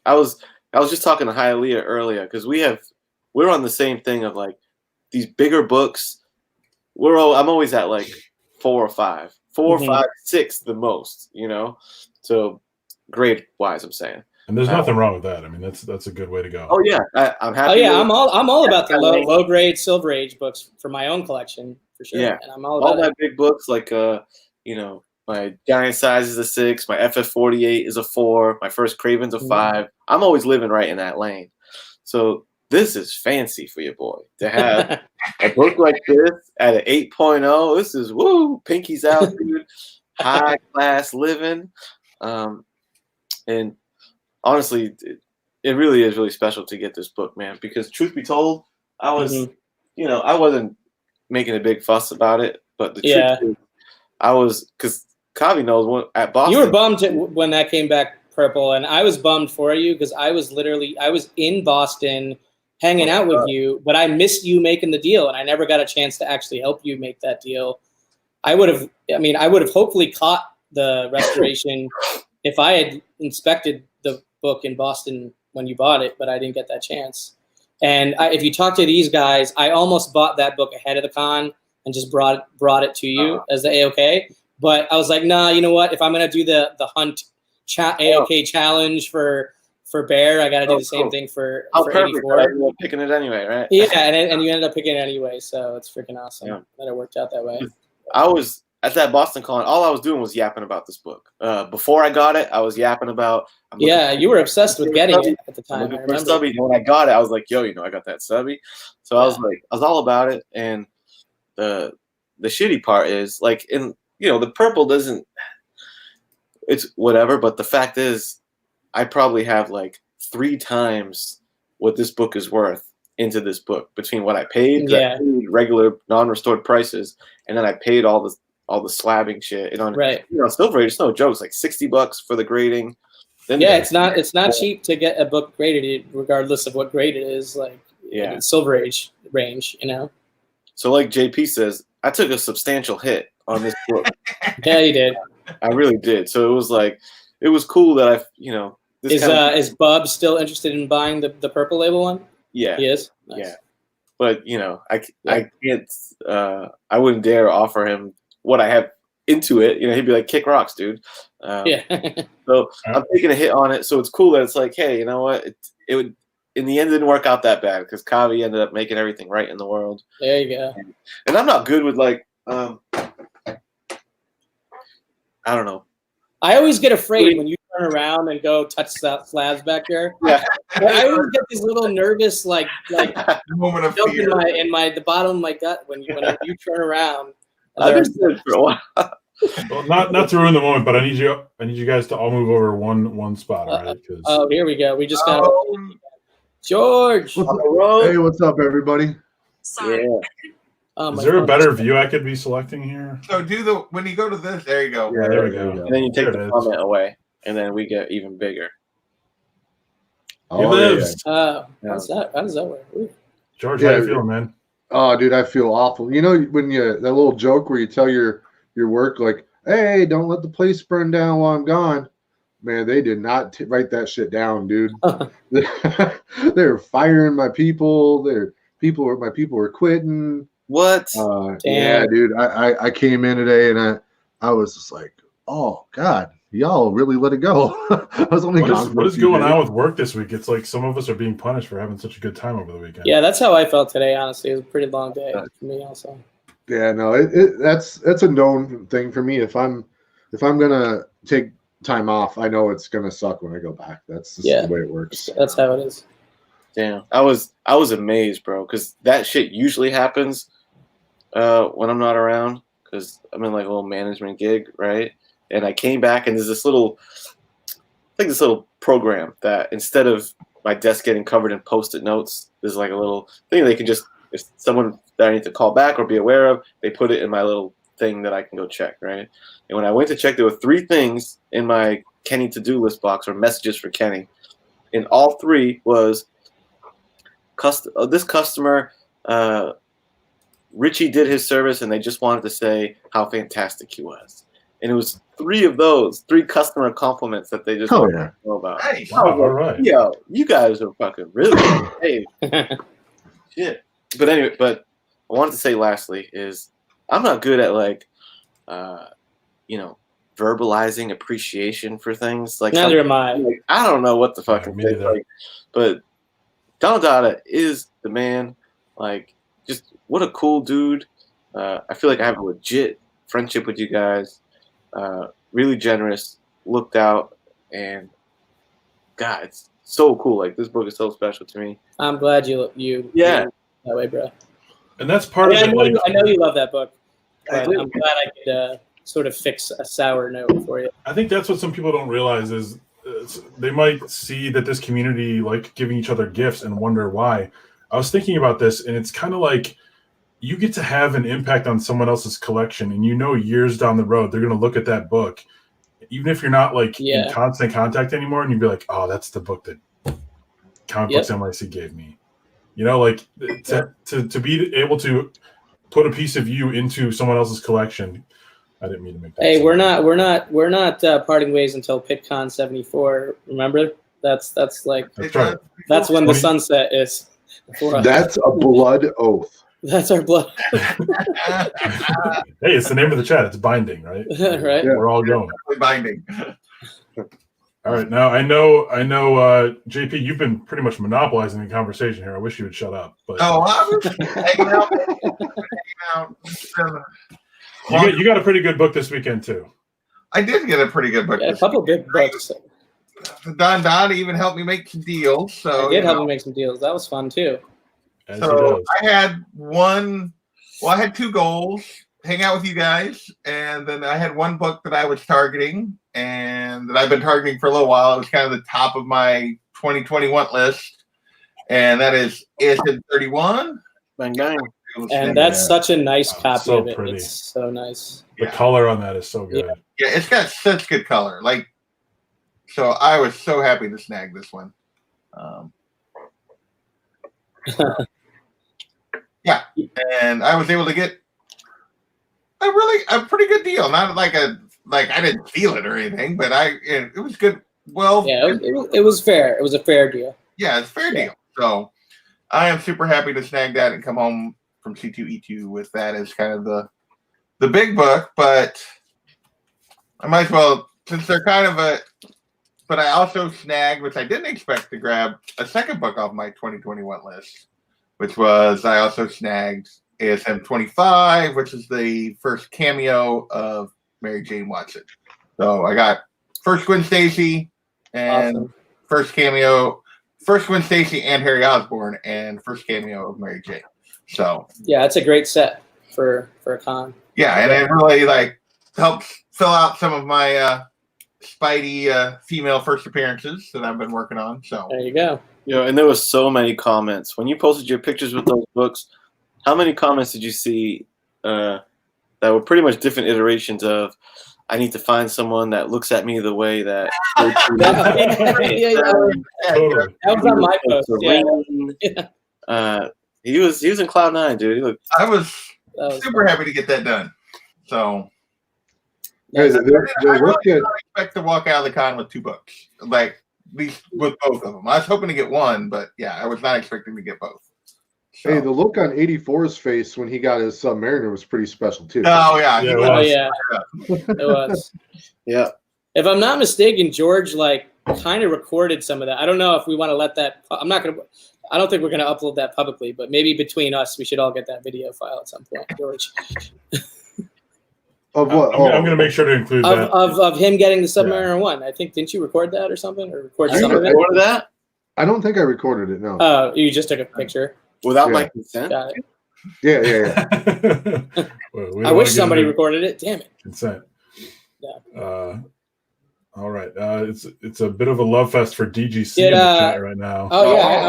I was just talking to Hialeah earlier because we're on the same thing of like these bigger books. I'm always at like 4 or 5, 4 or 5, 6 the most, you know. So grade wise, I'm saying. And there's nothing wrong with that. I mean, that's a good way to go. Oh yeah, I'm happy. Oh yeah, I'm all about the low grade Silver Age books for my own collection for sure. Yeah, and I'm all about my big books like you know, my Giant Size is a 6, my FF48 is a 4, my First Craven's a 5. I'm always living right in that lane. So this is fancy for your boy to have a book like this at an 8.0. This is pinkies out, dude. High class living. And honestly, it really is really special to get this book, man, because truth be told, I was, you know, I wasn't making a big fuss about it, but the truth is, I was, because Kavi knows at Boston. You were bummed when that came back purple, and I was bummed for you because I was in Boston hanging out with you, but I missed you making the deal, and I never got a chance to actually help you make that deal. I would have hopefully caught the restoration if I had inspected the book in Boston when you bought it, but I didn't get that chance. And if you talk to these guys, I almost bought that book ahead of the con and just brought it to you as the AOK. But I was like, nah, you know what? If I'm gonna do the hunt AOK challenge for Bear, I got to do the same thing for 84. I ended up picking it anyway, right? Yeah, and you ended up picking it anyway, so it's freaking awesome that it worked out that way. I was at that Boston con. All I was doing was yapping about this book. Before I got it, I was yapping about. You were obsessed with getting it at the time. I remember. Subby. When I got it, I was like, "Yo, you know, I got that subby." So I was all about it. And the shitty part is, like, the purple doesn't. It's whatever, but the fact is, I probably have like 3 times what this book is worth into this book between what I paid, I paid regular non-restored prices, and then I paid all the slabbing shit. And on Silver Age, it's no joke. It's like $60 for the grading. Then it's not cheap to get a book graded, regardless of what grade it is. Like Silver Age range, you know. So like JP says, I took a substantial hit on this book. Yeah, you did. I really did. So it was like, it was cool that is Bub still interested in buying the purple label one? Yeah, he is. Nice. Yeah, but I can't. I wouldn't dare offer him what I have into it. You know, he'd be like, "Kick rocks, dude." So I'm taking a hit on it. So it's cool that it's like, hey, you know what? It would in the end didn't work out that bad because Kavi ended up making everything right in the world. There you go. And I'm not good with like, I don't know. I always get afraid when you turn around and go touch slabs back there. Yeah. I always get this little nervous like moment of jump fear in the bottom of my gut when you turn around. I've been good for a while. Well, not to ruin the moment, but I need you guys to all move over one spot, all right? Oh, here we go. We just got George. Hey, what's up, everybody? Sorry. Yeah. Is there a better view I could be selecting here? So when you go to this, there you go. Yeah, there we go. And then you take the comment away, and then we get even bigger. He lives. How does that work? Ooh. George, how you feeling, man? Oh, dude, I feel awful. You know when that little joke where you tell your work like, "Hey, don't let the place burn down while I'm gone." Man, they did not write that shit down, dude. They're firing my people. My people were quitting. What? Yeah, dude. I came in today and I was just like, oh God, y'all really let it go. I was only gone for What a is few going days. on with work this week? It's like some of us are being punished for having such a good time over the weekend. Yeah, that's how I felt today. Honestly, it was a pretty long day for me also. Yeah, no, that's a known thing for me. If I'm gonna take time off, I know it's gonna suck when I go back. That's just the way it works. That's how it is. Damn, I was amazed, bro, because that shit usually happens when I'm not around, because I'm in like a little management gig, right? And I came back, and there's this little program that instead of my desk getting covered in Post-it notes, there's like a little thing they can just, if someone that I need to call back or be aware of, they put it in my little thing that I can go check, right? And when I went to check, there were 3 things in my Kenny to-do list box, or messages for Kenny, and all 3 was this customer, Richie did his service, and they just wanted to say how fantastic he was. And it was 3 of those, 3 customer compliments that they just wanted to know about. Hey, Wow, all right. Yo, you guys are fucking really hey. Shit. But anyway, I wanted to say lastly is I'm not good at like verbalizing appreciation for things. Like Neither am I. Like, I don't know what the fucking me thing neither. like, but Donald Dada is the man. Like, just what a cool dude. I feel like I have a legit friendship with you guys. Really generous, looked out, and God, it's so cool. Like, this book is so special to me. I'm glad you Yeah. that way, bro. And that's part of it. I know you love that book. I But do. I'm glad I could sort of fix a sour note for you. I think that's what some people don't realize is they might see that this community like giving each other gifts and wonder why. I was thinking about this, and it's kind of like you get to have an impact on someone else's collection, and years down the road, they're going to look at that book, even if you're not like in constant contact anymore, and you'd be like, oh, that's the book that Comic Books NYC gave me. Like to be able to put a piece of you into someone else's collection. I didn't mean to make that. Hey, we're not parting ways until PitCon 74. Remember? That's like That's right. That's when the sunset is. That's a blood oath. That's our blood. Hey, it's the name of the chat. It's binding, right? Right. We're all going. Binding. All right. Now I know. JP, you've been pretty much monopolizing the conversation here. I wish you would shut up. But I was hanging out. You got a pretty good book this weekend too. I did get a pretty good book. Yeah, a couple good books. Don even helped me make some deals. So I did help me make some deals. That was fun too. So I had I had 2 goals: hang out with you guys, and then I had 1 book that I was targeting, and that I've been targeting for a little while. It was kind of the top of my 2021 list, and that is ASM 31. Bang bang. And that's such a nice copy so of it. pretty. It's so nice. The color on that is so good. Yeah, it's got such good color. Like, so I was so happy to snag this one. Yeah, and I was able to get a pretty good deal. Not like I didn't steal it or anything, but it was good. Well, yeah, it was fair. It was a fair deal. Yeah, it's a fair deal. So I am super happy to snag that and come home from C2E2 with that as kind of the big book. But I might as well, since they're kind of but I also snagged, which I didn't expect to grab, a second book off my 2021 list, which was I also snagged ASM 25, which is the first cameo of Mary Jane Watson. So I got first Gwen Stacy and first Gwen Stacy and Harry Osborn, and first cameo of Mary Jane. So yeah, it's a great set for a con. Yeah, and it really helps fill out some of my Spidey female first appearances that I've been working on. So there you go. And there was so many comments when you posted your pictures with those books. How many comments did you see that were pretty much different iterations of, I need to find someone that looks at me the way that. That was on my post. Yeah. He was in cloud 9, dude. I was super happy to get that done. So I really didn't expect to walk out of the con with 2 books, like at least with both of them. I was hoping to get 1, but yeah, I was not expecting to get both. So. Hey, the look on 84's face when he got his Submariner was pretty special too. Oh yeah, it was. Yeah. It was. Yeah. If I'm not mistaken, George like kind of recorded some of that. I don't know if we want to let that. I don't think we're gonna upload that publicly, but maybe between us, we should all get that video file at some point, George. Of what? I'm going to make sure to include that. Of him getting the Submariner 1. I think, didn't you record that or something? Or record some of it? Recorded that? I don't think I recorded it, no. Oh, you just took a picture? Without my consent? Got it. Yeah. Well, I wish somebody recorded it. Damn it. Consent. Yeah. All right. It's a bit of a love fest for DGC in the chat right now. Oh yeah,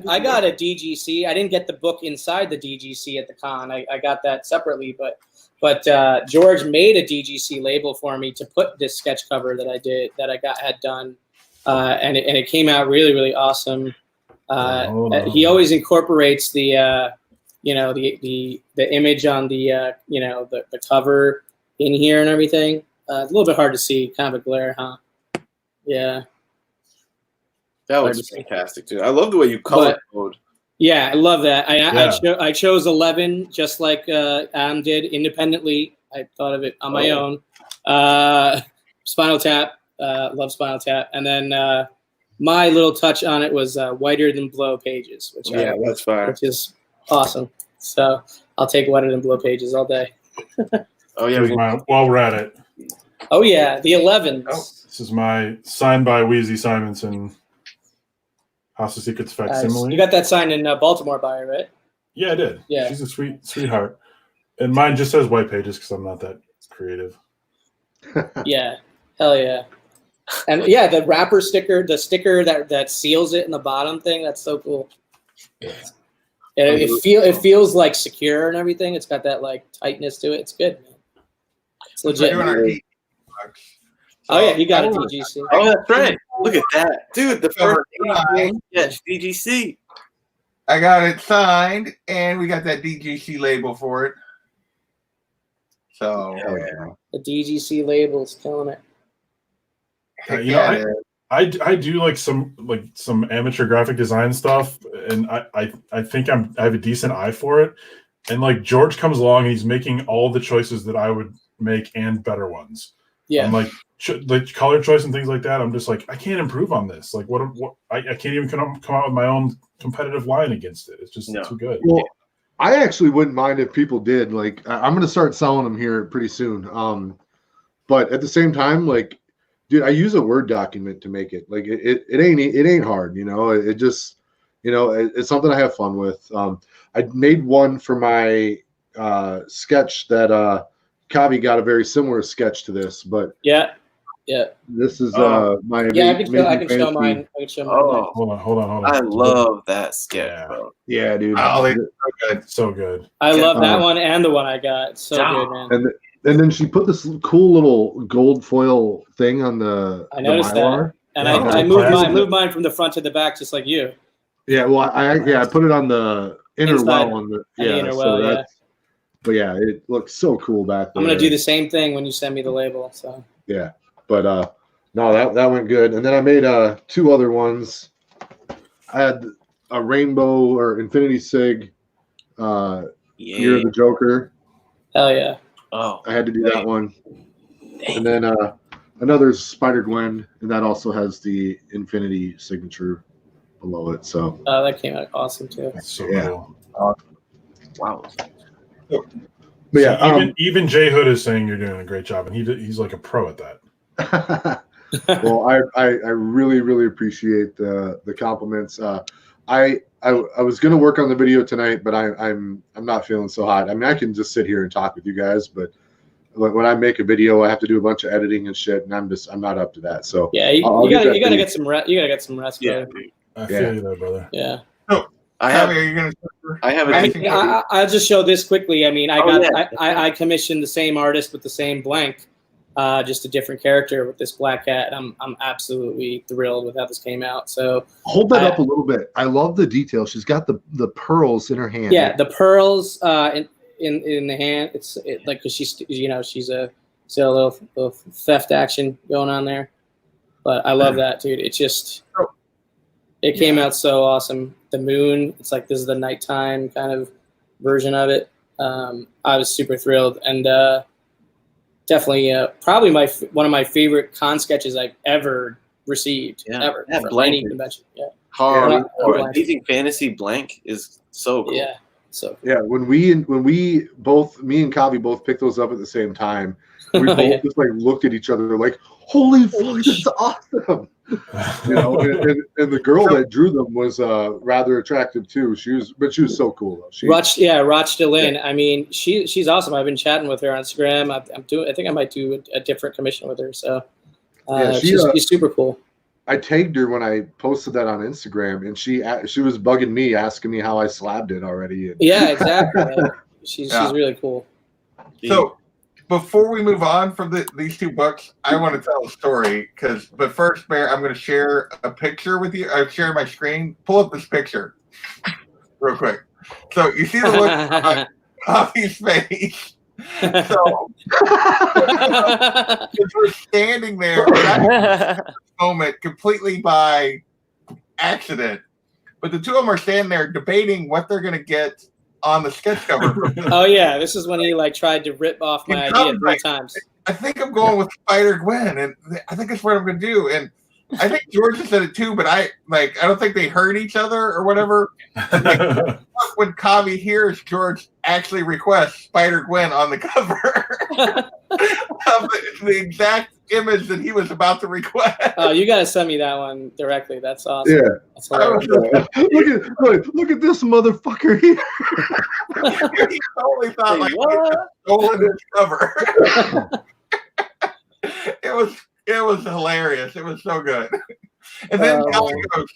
I got a DGC. I didn't get the book inside the DGC at the con. I got that separately, but George made a DGC label for me to put this sketch cover that I had done, and it came out really, really awesome. He always incorporates the image on the cover in here and everything. A little bit hard to see, kind of a glare, huh? Yeah. That was fantastic, dude. I love the way you color code. Yeah, I love that. I chose 11 just like Adam did independently. I thought of it on my own. Spinal Tap, love Spinal Tap, and then my little touch on it was whiter than blow pages, that's fine. Which is awesome. So I'll take whiter than blow pages all day. Oh yeah, while we're at it. Oh yeah, the 11s. Oh, this is my signed by Wheezy Simonson House of Secrets facsimile. You got that signed in Baltimore by her, right? Yeah, I did. Yeah, she's a sweetheart. And mine just says white pages because I'm not that creative. Yeah, hell yeah. And yeah, the wrapper sticker, the sticker that seals it in the bottom thing, that's so cool. Yeah. And it feels like secure and everything. It's got that like tightness to it. It's good, man. It's legit. Oh yeah, you got a DGC. Oh, that's right. Look at that, dude. The first DGC. I got it signed, and we got that DGC label for it. So the DGC label's killing it. I do like some amateur graphic design stuff, and I think I have a decent eye for it. And like George comes along, and he's making all the choices that I would make and better ones. Yeah, I'm like color choice and things like that. I'm just like, I can't improve on this. Like what I can't even come out with my own competitive line against it. It's just too good. Well, I actually wouldn't mind if people did. Like I'm going to start selling them here pretty soon. But at the same time, like, dude, I use a Word document to make it. Like it ain't hard, you know. It just, you know, it's something I have fun with. I made one for my sketch that Kavi got a very similar sketch to this, but yeah. This is my I can show mine. Oh, hold on. I love that sketch, bro. Yeah, dude. Oh, so good. I love that one and the one I got. It's so good, man. And then she put this cool little gold foil thing on the. I noticed that, and I moved mine from the front to the back, just like you. Yeah, well, I put it on the inner well on the inner well. Yeah. But yeah, it looks so cool back there. I'm gonna do the same thing when you send me the label. So yeah, but no, that went good. And then I made 2 other ones. I had a rainbow or infinity sig, Year of the Joker. Hell yeah! Oh, I had to do that one. And then another Spider Gwen, and that also has the infinity signature below it. So that came out awesome too. That's so cool. Wow. But yeah, even Jay Hood is saying you're doing a great job, and he's like a pro at that. Well, I really, really appreciate the compliments. I was gonna work on the video tonight, but I'm not feeling so hot. I mean, I can just sit here and talk with you guys, but when I make a video, I have to do a bunch of editing and shit, and I'm not up to that. So yeah, you gotta get some rest. You gotta get some rest. Yeah, I feel you there, brother. Yeah. I'll just show this quickly. I mean, I commissioned the same artist with the same blank, just a different character with this black cat. I'm absolutely thrilled with how this came out. So hold that up a little bit. I love the detail. She's got the pearls in her hand. Yeah, the pearls in the hand. It's like because she's a little theft action going on there. But I love that, dude. It came out so awesome. The moon, it's like this is the nighttime kind of version of it. I was super thrilled. And Definitely, probably one of my favorite con sketches I've ever received, ever from any convention. Yeah, Horror or Amazing Fantasy blank is so cool. Yeah, so yeah. When me and Kavi both picked those up at the same time, we both just like looked at each other like, "Holy fuck, that's awesome!" You know, and the girl that drew them was rather attractive too. She was so cool though. Rochta Lynn. I mean, she's awesome. I've been chatting with her on Instagram. I think I might do a different commission with her. So she's super cool. I tagged her when I posted that on Instagram, and she was bugging me, asking me how I slabbed it already. Yeah, exactly. She's really cool. So before we move on from these two books, I want to tell a story. But first, Bear, I'm going to share a picture with you. I'm sharing my screen. Pull up this picture real quick. So you see the look on Coffee's face. So we're standing there at this moment completely by accident, but the two of them are standing there debating what they're going to get on the sketch cover. Oh yeah, this is when he like tried to rip off my idea 3 times. I think I'm going with Spider-Gwen, and I think that's what I'm going to do. And I think George said it too, but I don't think they heard each other or whatever. When Kavi hears George actually request Spider-Gwen on the cover of the exact image that he was about to request. Oh, you got to send me that one directly. That's awesome. Yeah. That's hilarious. Look at this motherfucker here. He totally thought like stolen his cover. It was hilarious. It was so good. And then Kavi goes,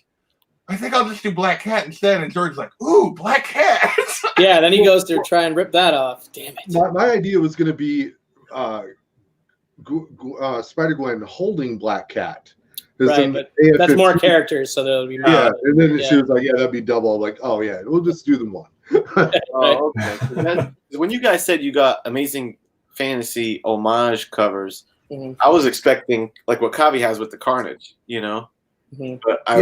I think I'll just do Black Cat instead. And George's like, ooh, Black Cat. Yeah, then he goes to try and rip that off. Damn it. My idea was going to be Spider-Gwen holding Black Cat. Right, but that's more characters, so there'll be more. Yeah, and then she was like, yeah, that'd be double. I'm like, oh, yeah, we'll just do them one. Oh, okay. When you guys said you got Amazing Fantasy homage covers, I was expecting like what Kavi has with the Carnage, you know? But I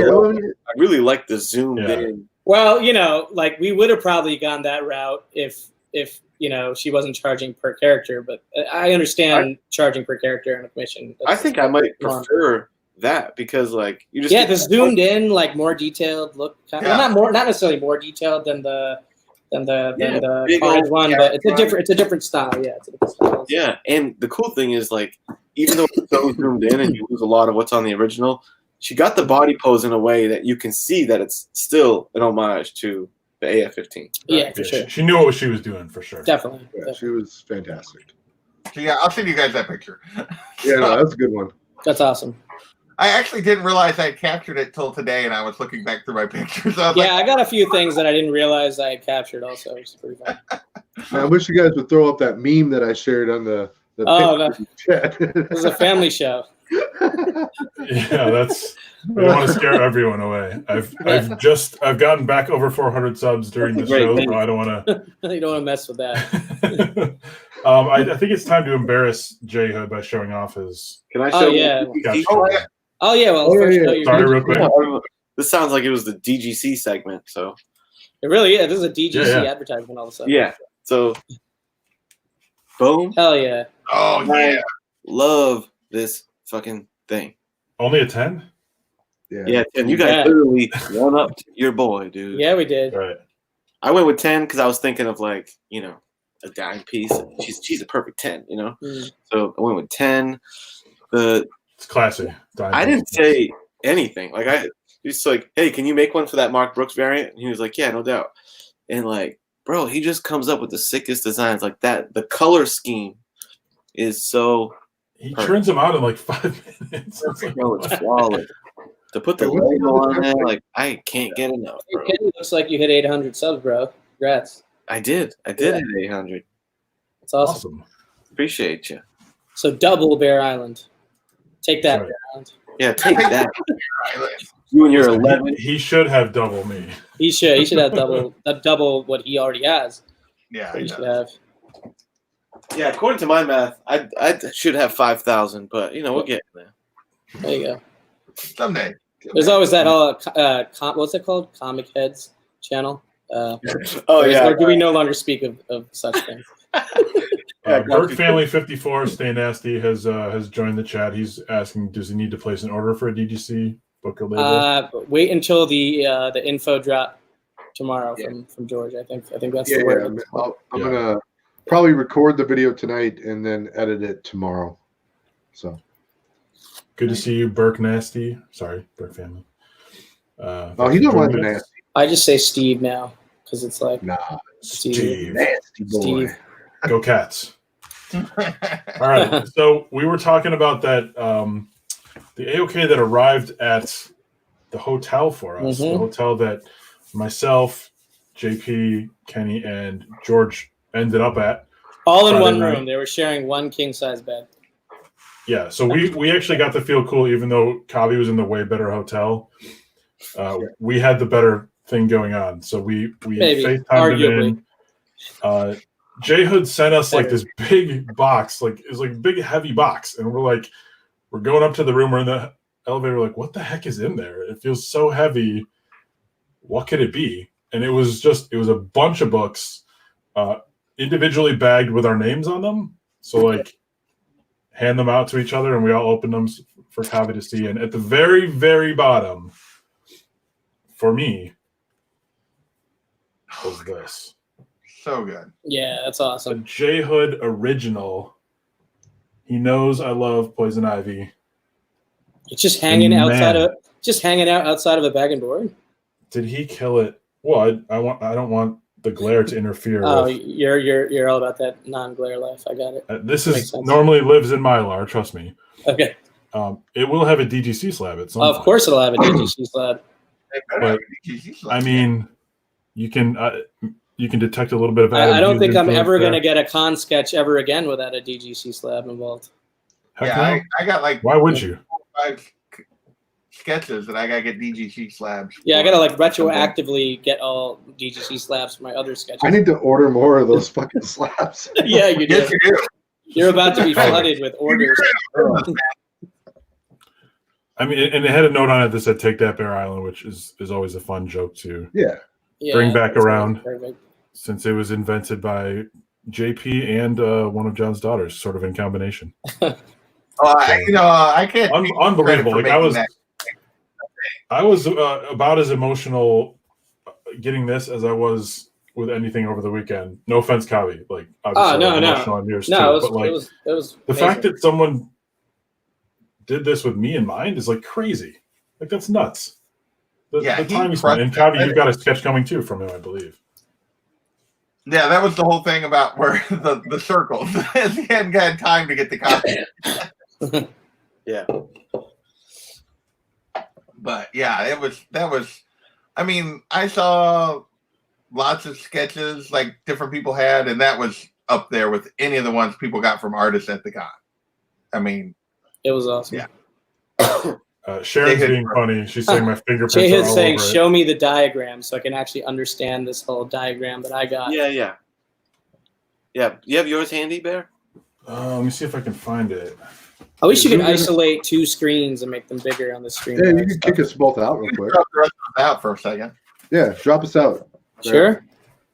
really like the zoomed in. Well, you know, like we would have probably gone that route if you know she wasn't charging per character. But I understand charging per character in a commission. I think I might prefer that because like you just the zoomed in, like more detailed look. Well, not necessarily more detailed than the Carnage one, but it's a different style. Yeah, it's a different style. Yeah, and the cool thing is like even though it's so zoomed in and you lose a lot of what's on the original. She got the body pose in a way that you can see that it's still an homage to the AF-15. Yeah, for sure. She knew what she was doing for sure. Definitely. Yeah, she was fantastic. So yeah, I'll send you guys that picture. Yeah, no, that's a good one. That's awesome. I actually didn't realize I had captured it till today, and I was looking back through my pictures. I got a few things that I didn't realize I had captured also, which is pretty fun. I wish you guys would throw up that meme that I shared on the chat. It was a family show. Yeah, we want to scare everyone away. I've gotten back over 400 subs during the show, so I don't want to. You don't want to mess with that. I think it's time to embarrass J Hood by showing off his. Can I show? Oh yeah. Well, sorry, real quick. This sounds like it was the DGC segment, so. It really is. This is a DGC advertisement all of a sudden. Yeah. So. Boom. Hell yeah. Oh yeah. Love this fucking thing. Only a 10? Yeah, 10. You guys literally one up to your boy, dude. Yeah, we did. Right. I went with 10 because I was thinking of like, you know, a dime piece. She's a perfect 10, you know? So I went with 10. It's classy. I didn't say anything. Like I just like, hey, can you make one for that Mark Brooks variant? And he was like, yeah, no doubt. And like, bro, he just comes up with the sickest designs like that. The color scheme is so he turns them out in like 5 minutes. Bro, it's flawless. To put the logo on there, like I can't get enough. Bro. It looks like you hit 800 subs, bro. Congrats. I did hit 800. That's awesome. Appreciate you. So double Bear Island. Take that, Bear Island. Yeah, take that. You and your 11. He should have double me. He should have double what he already has. Yeah, he should have. Yeah, according to my math, I should have 5,000, but you know we'll get there. There you go. Someday. There's always that what's it called? Comic Heads channel. Oh yeah. Or do we no longer speak of such things? Burke Family 54, Stay Nasty has joined the chat. He's asking, does he need to place an order for a DGC book or label? Wait until the info drop tomorrow from George. I think that's the word. I'm gonna probably record the video tonight and then edit it tomorrow. So good to see you, Burke Nasty. Sorry, Burke Family. He don't want the nasty. I just say Steve now because it's like Steve. Nasty boy. Steve. Go Cats. All right. So we were talking about that the AOK that arrived at the hotel for us, the hotel that myself, JP, Kenny, and George ended up at. All in Friday one night. room. They were sharing one king size bed. Yeah, so we actually got to feel cool, even though Kavi was in the way better hotel. We had the better thing going on, so we FaceTimed him in. J Hood sent us like this big box, like it was like a big heavy box, and we're going up to the room. We're in the elevator, like, what the heck is in there? It feels so heavy. What could it be? And it was a bunch of books, individually bagged with our names on them. So like, hand them out to each other, and we all opened them for Kavi to see. And at the very, very bottom, for me, was this. So good. Yeah, that's A awesome. J Hood original. He knows I love Poison Ivy. It's just hanging out outside of a bag and board. Did he kill it? Well, I don't want the glare to interfere. Oh, with, you're all about that non-glare life. I got it. This Makes is sense. normally lives in Mylar. Trust me. Okay. It will have a DGC slab at some point. Of course, it'll have a DGC slab. But, I mean, you can detect a little bit of. I don't think I'm ever going to get. get a con sketch ever again without a DGC slab involved. Yeah, I got like. Why would you? 5 sketches that I gotta get DGC slabs. Yeah, I got to like retroactively get all DGC slabs for my other sketches. I need to order more of those fucking slabs. Yeah, you do. Yes, you do. You're about to be flooded with orders. I mean, and it had a note on it that said "Take that, Bear Island," which is always a fun joke to Yeah. bring back that's around, perfect. since it was invented by JP and one of John's daughters, sort of in combination. I can't. Unbelievable! Like I was about as emotional getting this as I was with anything over the weekend. No offense, Kavi. Like, obviously, emotional on yours too. But like, it was the amazing. fact that someone did this with me in mind is like crazy. Like, that's nuts. The time you spent. And Kavi, you've got a sketch coming too from him, I believe. Yeah, that was the whole thing about where the circles. He hadn't got time to get the copy. Yeah. But yeah, that was. I mean, I saw lots of sketches like different people had, and that was up there with any of the ones people got from artists at the con. I mean, it was awesome. Yeah. Sharon's being funny. She's saying my fingerprints Jay are Hood's all saying, over it. "Show me the diagram so I can actually understand this whole diagram that I got." Yeah. You have yours handy, Bear? Let me see if I can find it. I wish you could isolate 2 screens and make them bigger on the screen. Yeah, you can kick us both out real quick. Drop the rest of us out for a second. Yeah, drop us out. Sure.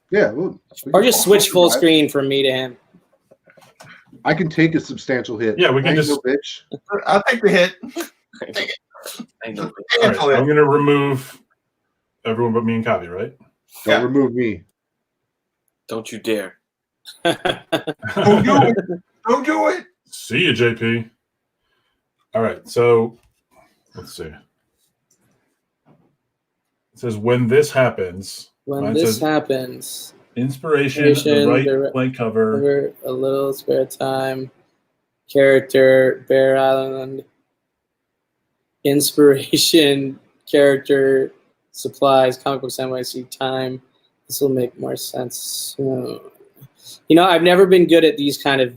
Yeah. Or just switch full screen from me to him. I can take a substantial hit. Yeah, we can just. No bitch. I'll take the hit. I know. All right, I'm going to remove everyone but me and Kavi, right? Don't remove me. Don't you dare. Don't do it. Don't do it. See you, JP. All right, so let's see. It says, when this happens. When this happens. Inspiration, the right blank cover. A little spare time. Character, Bear Island. Inspiration, character, supplies, comic books, NYC, time. This will make more sense soon. You know, I've never been good at these kind of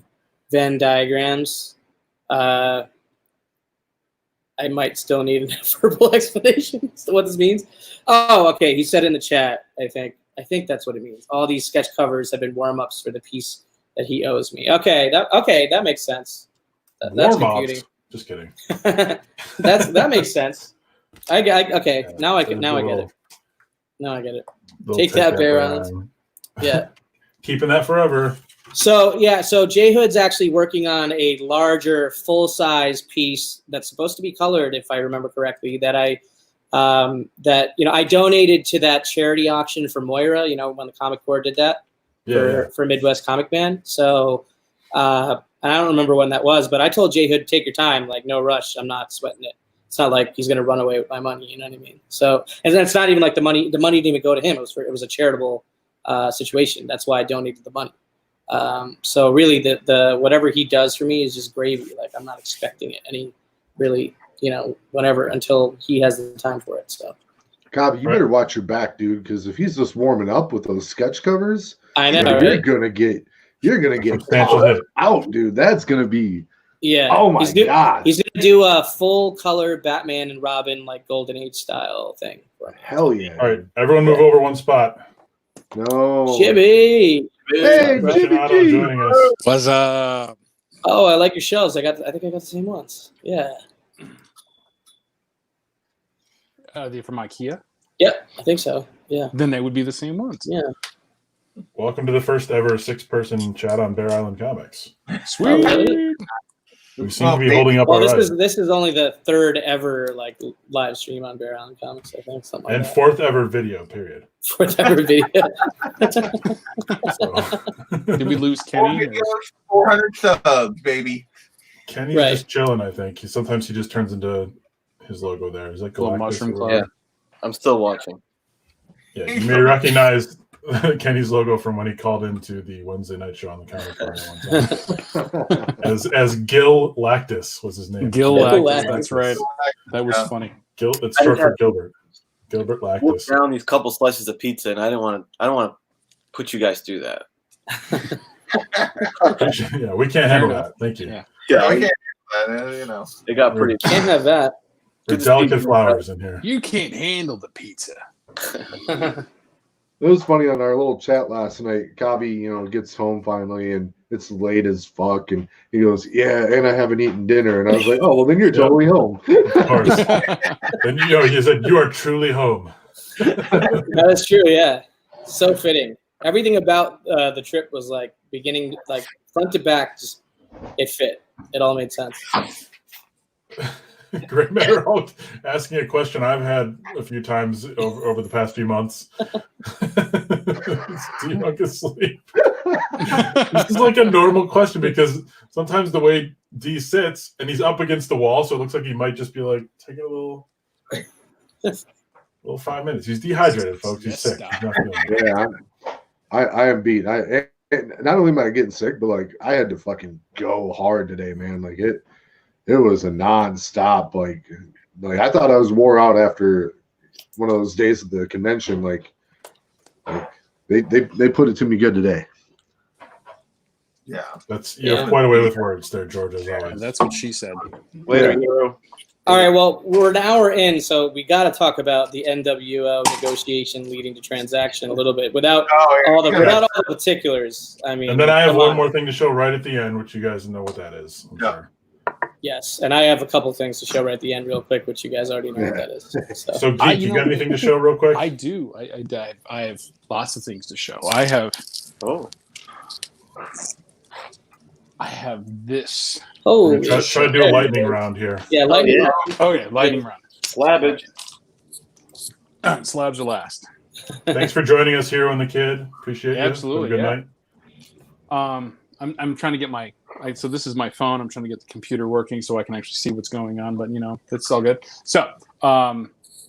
Venn diagrams. I might still need a verbal explanation as to what this means. Oh, okay. He said in the chat, I think that's what it means. All these sketch covers have been warm-ups for the piece that he owes me. Okay, that makes sense. That's computing. Just kidding. that makes sense. Okay. Now I get it. Now I get it. Take that, Bear Island. Yeah. Keeping that forever. So J Hood's actually working on a larger, full-size piece that's supposed to be colored, if I remember correctly. That I donated to that charity auction for Moira. When the Comic Corps did that for Midwest Comic Man. So I don't remember when that was, but I told J Hood, take your time, like no rush. I'm not sweating it. It's not like he's going to run away with my money. You know what I mean? So, and it's not even like the money. The money didn't even go to him. It was a charitable situation. That's why I donated the money. So really, the whatever he does for me is just gravy. Like I'm not expecting it any really, whatever until he has the time for it. So, Cobby, you better watch your back, dude, because if he's just warming up with those sketch covers, I know you're gonna get out, dude. That's gonna be. Yeah. Oh my god. He's gonna do a full color Batman and Robin like Golden Age style thing. Hell yeah! All right, everyone, move over one spot. No. Jimmy. Hey, Jimmy. Joining us. What's up? Oh, I like your shells. I think I got the same ones. Yeah. They're from IKEA? Yep, I think so. Yeah. Then they would be the same ones. Yeah. Welcome to the first ever 6-person chat on Bear Island Comics. Sweet. Oh, really? We seem to be holding up Well, our this is only the third ever like live stream on Bear Island Comics, I think, something like and that. fourth ever video. Period. Fourth ever video. Did we lose Kenny? 400 subs, baby. Kenny's Right. just chilling, I think. Sometimes he just turns into his logo there. Is that Little Galactus mushroom or cloud. whatever? I'm still watching. Yeah, you may recognize Kenny's logo from when he called into the Wednesday night show on the Comic Corner one time. as Gil Lactus was his name. Gil Lactus. Lactus. That's right. That was funny. Gil. It's short for Gilbert. Gilbert Wolf Lactus. down these couple slices of pizza, and I don't want to put you guys through that. Yeah, we can't handle that. Thank you. Yeah. Yeah, we can't do that, It got pretty. Can't have that. There's delicate flowers in here. You can't handle the pizza. It was funny on our little chat last night. Cobby, gets home finally, and it's late as fuck. And he goes, "Yeah, and I haven't eaten dinner." And I was like, "Oh, well, then you're totally home." Of course. Then he said, "You are truly home." That is true, yeah. So fitting. Everything about the trip was like beginning, like front to back, just it fit. It all made sense. Great matter asking a question I've had a few times over the past few months. Do you not get sleep? This is like a normal question because sometimes the way D sits and he's up against the wall, so it looks like he might just be like taking a little 5 minutes. He's dehydrated, folks. He's sick. He's not feeling it. Yeah, I am beat. And not only am I getting sick, but like I had to fucking go hard today, man. Like it was a non-stop. Like I thought I was wore out after one of those days at the convention. Like they put it to me good today. Yeah. That's you have quite a way with words there, George, as always. That's what she said. Later, hero. All right, well, we're an hour in, so we got to talk about the NWO negotiation leading to transaction a little bit without all the particulars. I mean, and then I have one more thing to show right at the end, which you guys know what that is. I'm sure. Yes, and I have a couple things to show right at the end real quick, which you guys already know what that is. So Geek, you got anything to show real quick? I do. I have lots of things to show. I have this. Oh, try to do a lightning round here. Yeah, lightning round. Oh yeah, lightning round. Slabbage. Slabs are last. Thanks for joining us here on the Kid. Appreciate you. Absolutely. Have a good night. I'm trying to get so this is my phone. I'm trying to get the computer working so I can actually see what's going on, but it's all good. So,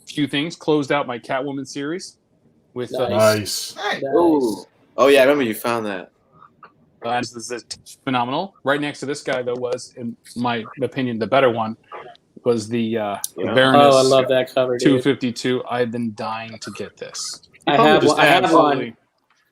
few things. Closed out my Catwoman series with Nice. Ooh. Oh yeah, I remember you found that. This is phenomenal. Right next to this guy, though, was, in my opinion, the better one, was the Baroness. Oh, I love that cover, dude. 252. I've been dying to get this. I have one.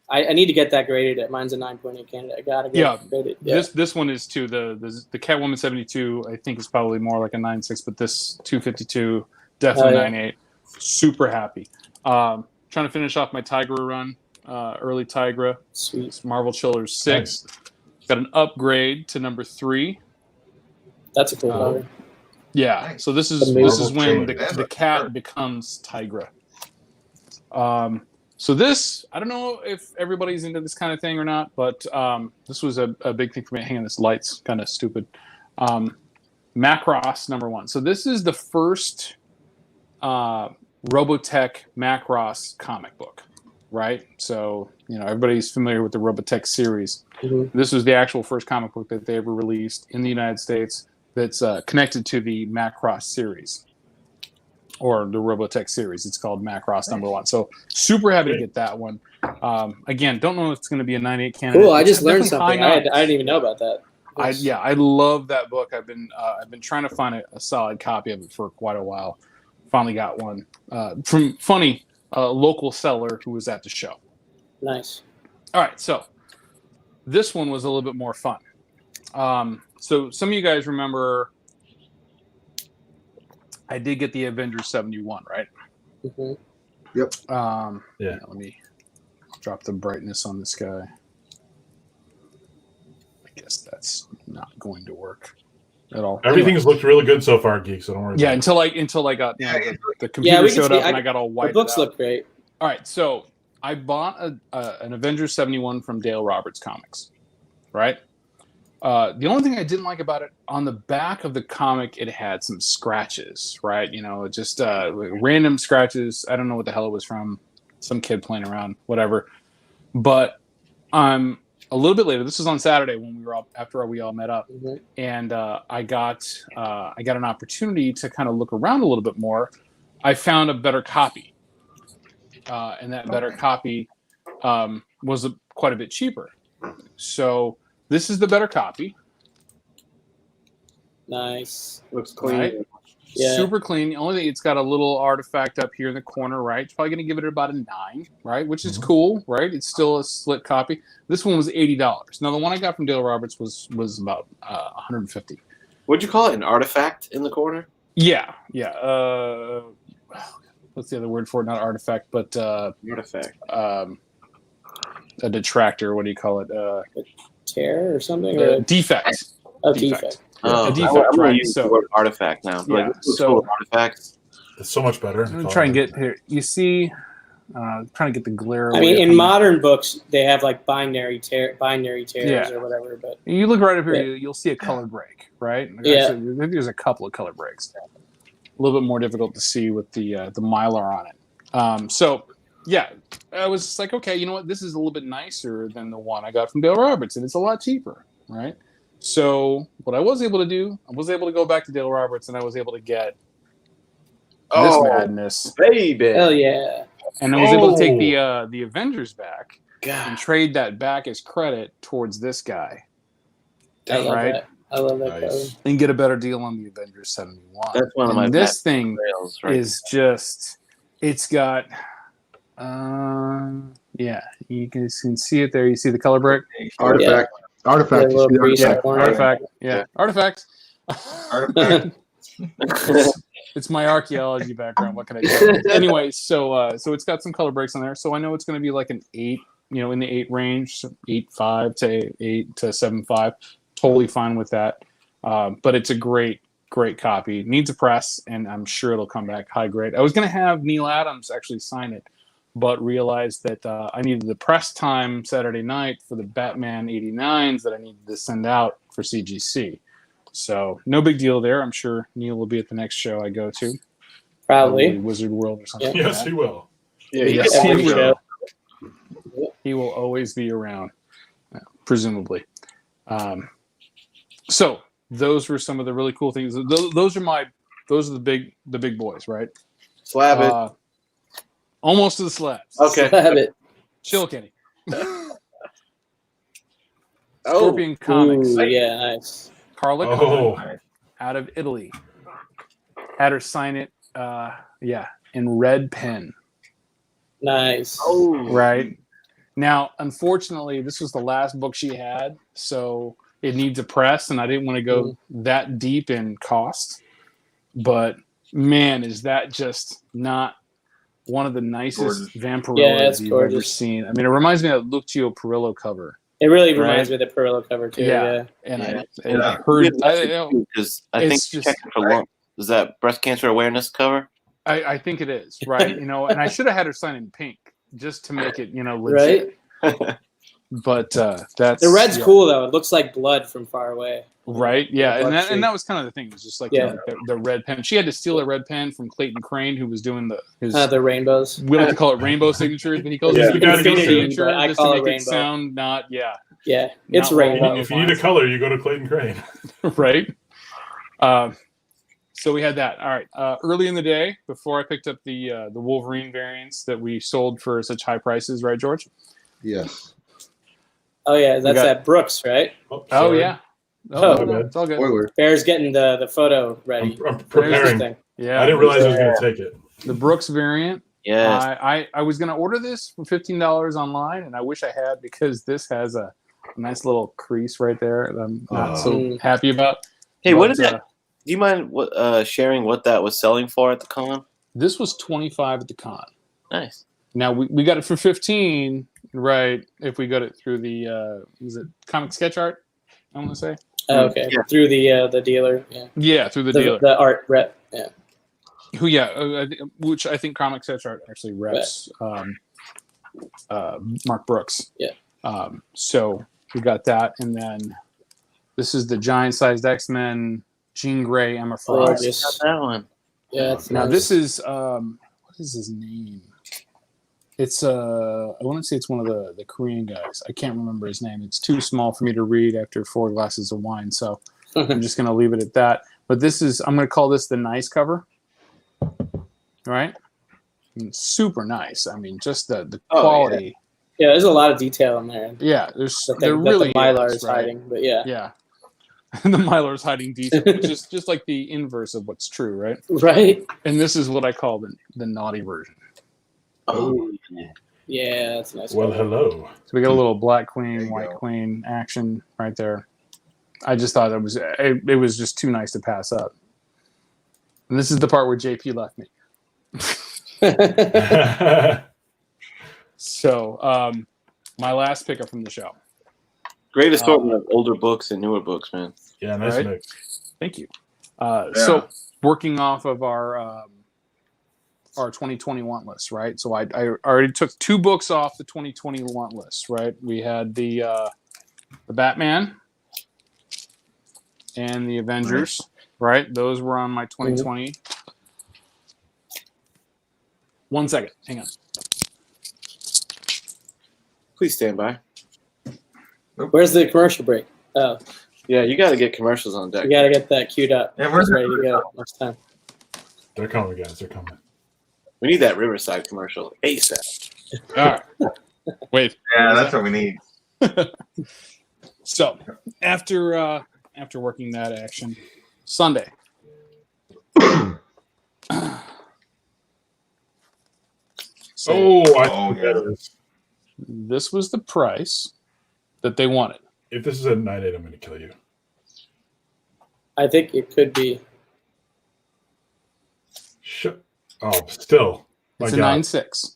I need to get that graded. Mine's a 9.8 candidate. I gotta get it graded. Yeah. This one is too. The Catwoman 72. I think is probably more like a 9.6, but this 252 definitely 9.8. Super happy. Trying to finish off my Tigra run. Early Tigra. Sweet. Marvel Chillers 6. Nice. Got an upgrade to number 3. That's a cool cover. Yeah. Nice. So this is when the cat becomes Tigra. So this, I don't know if everybody's into this kind of thing or not, but this was a big thing for me. Hang on, this light's kind of stupid. Macross #1. So this is the first Robotech Macross comic book, right? So, everybody's familiar with the Robotech series. Mhm. This was the actual first comic book that they ever released in the United States that's connected to the Macross series or the Robotech series. It's called Macross #1. So super happy to get that one. Again, don't know if it's going to be a 9.8 candidate. Cool. I just learned Definitely something. I didn't even know about that. I love that book. I've been trying to find a solid copy of it for quite a while. Finally got one from funny local seller who was at the show. Nice. All right, so this one was a little bit more fun. So some of you guys remember I did get the Avengers 71, right? Mm-hmm. Yep. Yeah. Let me drop the brightness on this guy. I guess that's not going to work at all. Everything's looked really good so far, Geek, so don't worry Yeah, about until I got the computer showed up and I got all The white. books look great. All right, so I bought an Avengers 71 from Dale Roberts Comics, right? The only thing I didn't like about it, on the back of the comic, it had some scratches, right? Just random scratches. I don't know what the hell it was from. Some kid playing around, whatever. But a little bit later, this was on Saturday when after we all met up, Mm-hmm. and I got an opportunity to kind of look around a little bit more. I found a better copy, and that better copy was quite a bit cheaper. So this is the better copy. Nice. Looks clean. Right? Yeah. Super clean. The only thing, it's got a little artifact up here in the corner, right? It's probably going to give it about a 9, right? Which is cool, right? It's still a slit copy. This one was $80. Now, the one I got from Dale Roberts was about $150. What'd you call it? An artifact in the corner? Yeah. What's the other word for it? Not artifact, but Artifact. a detractor. What do you call it? Tear or something? Defect. Oh, defect. defect. Oh, A defect, I'm gonna right? use the So- word artifact now. Yeah, Like, this so- cool artifacts. It's so much better. I'm going to try and get here. You see, trying to get the glare I away mean, in from- modern books, they have like binary tears Yeah. or whatever. But You look right up here, Yeah. you'll see a color break, right? Yeah. Actually, I think there's a couple of color breaks. A little bit more difficult to see with the Mylar on it. So, yeah, I was just like, okay, you know what? This is a little bit nicer than the one I got from Dale Roberts, and it's a lot cheaper, right? So, what I was able to do, I was able to go back to Dale Roberts, and I was able to get this madness, baby. hell yeah. and I was able to take the Avengers back and God. trade that back as credit towards this guy. I love Right. that. I love that Nice. cover. And get a better deal on the Avengers 71. That's one of my And this thing rails, right? is just, it's got, yeah, you can see it there. You see the color break? Artifact. Artifact. Yeah, a little You see the crease artifact. up corner. Artifact. Yeah, artifacts. Artifact. It's my archaeology background. What can I do? Anyway, so it's got some color breaks on there. So I know it's going to be like an 8, in the 8 range, 8.5 to 8 to 7.5. Totally fine with that. But it's a great copy. Needs a press, and I'm sure it'll come back high grade. I was going to have Neil Adams actually sign it, but realized that I needed the press time Saturday night for the Batman 89s that I needed to send out for CGC. So no big deal there. I'm sure Neil will be at the next show I go to. Probably. Wizard World or something. Yeah. like Yes, that. he will. Yeah, Yes, Yeah, he every will. show. He will always be around, presumably. So those were some of the really cool things. Those are the big boys, right? Slab it. Almost to the slabs. Okay. Have it. Chill, Kenny. Oh, Scorpion Comics. Ooh, yeah, nice. Carla Oh, Cohen, out of Italy. Had her sign it, in red pen. Nice. oh, Right. Now, unfortunately, this was the last book she had, so it needs a press, and I didn't want to go that deep in cost. But man, is that just not one of the nicest Gorgeous. Vampirellas it's you've ever gorgeous. seen? I mean, it reminds me of Lucio Perillo cover. It really Right. reminds me of the Perillo cover too. Yeah. Yeah. And Yeah. I heard, because I think it's just- checking for lung. Is that breast cancer awareness cover? I think it is, right? And I should have had her sign in pink, just to make it, legit. Right? But that's The red's cool though. It looks like blood from far away. Right? Yeah, Blood and streak. that was kind of the thing. It was just like Yeah. the red pen. She had to steal a red pen from Clayton Crane, who was doing his. The rainbows. We like to call it rainbow signatures, but he calls Yeah. it You gotta go infinity to- signature but I just call to it make it rainbow. sound not Yeah, it's Not rainbow. wrong. If you need a color, you go to Clayton Crane. right. So we had that. All right. Early in the day, before I picked up the Wolverine variants that we sold for such high prices, right, George? Yes. Oh yeah, that's got- at Brooks, right? Oh sorry. yeah. Oh, no, my bad. it's all good. Spoiler. Bear's getting the photo ready. I'm preparing. Interesting. Yeah. I didn't realize I was going to take it. The Brooks variant. Yes. I was going to order this for $15 online, and I wish I had because this has a nice little crease right there that I'm not so happy about. Hey, what But, is that? Do you mind sharing what that was selling for at the con? This was $25 at the con. Nice. Now we got it for $15, right? If we got it through the is it Comic Sketch Art? I want to say. Okay, Yeah. through the dealer. Yeah, Yeah, through the dealer. the art rep. Yeah. Which I think Comic Sketch Art actually reps Mark Brooks. Yeah. So we got that, and then this is the giant-sized X-Men, Jean Grey, Emma Frost. Gorgeous. Got that one. Yeah. It's Now nice. this is what is his name? It's I want to say it's one of the Korean guys. I can't remember his name. It's too small for me to read after 4 glasses of wine, so I'm just gonna leave it at that. But I'm gonna call this the nice cover. Right? I mean, super nice. I mean, just the quality. Yeah, there's a lot of detail in there. Yeah, they're That really the Mylar is right? hiding, but yeah. Yeah. The Mylar's hiding detail, which is just like the inverse of what's true, right? Right? And this is what I call the naughty version. Oh, Yeah, that's a nice. Well, color. hello. So we got a little black There queen, you white go. queen action right there. I just thought it was just too nice to pass up. And this is the part where JP left me. So my last pickup from the show. great assortment of older books and newer books, man. Yeah, nice Right? mix. Thank you. So working off of our 2021 list, right? So I already took 2 books off the 2021 list, right? We had the Batman and the Avengers, right? Those were on my 2020. 1 second, hang on. Please stand by. Where's the commercial break? Oh, Yeah, you got to get commercials on deck. you got to get that queued up. Yeah, where's It's ready to go next time. They're coming, guys. They're coming. We need that Riverside commercial ASAP. All right. Wait. Yeah, that's what we need. So after working that action, Sunday. So Oh, yeah. this was the price that they wanted. If this is a 9.8, I'm going to kill you. I think it could be. Oh, still. It's My a God. 9.6,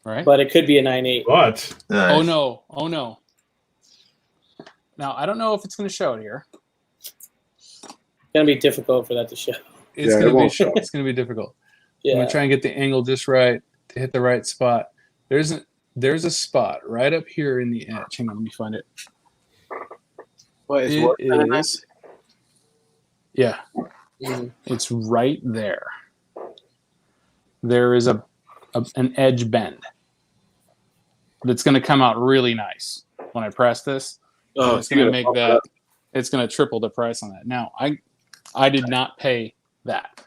right? But it could be a 9.8. But Oh no! Oh no! Now I don't know if it's going to show it here. It's gonna be difficult for that to show. It's Yeah, it going to won't be show. it's going to be difficult. I'm Yeah. going to try and get the angle just right to hit the right spot. There's a spot right up here in the edge. Hang on, let me find it. What is It worse than a nine? is. Yeah, Mhm. it's right there. There is an edge bend that's going to come out really nice when I press this. Oh, It's going to you make gotta that. bump It's going to triple the price on that. Now, I did not pay that.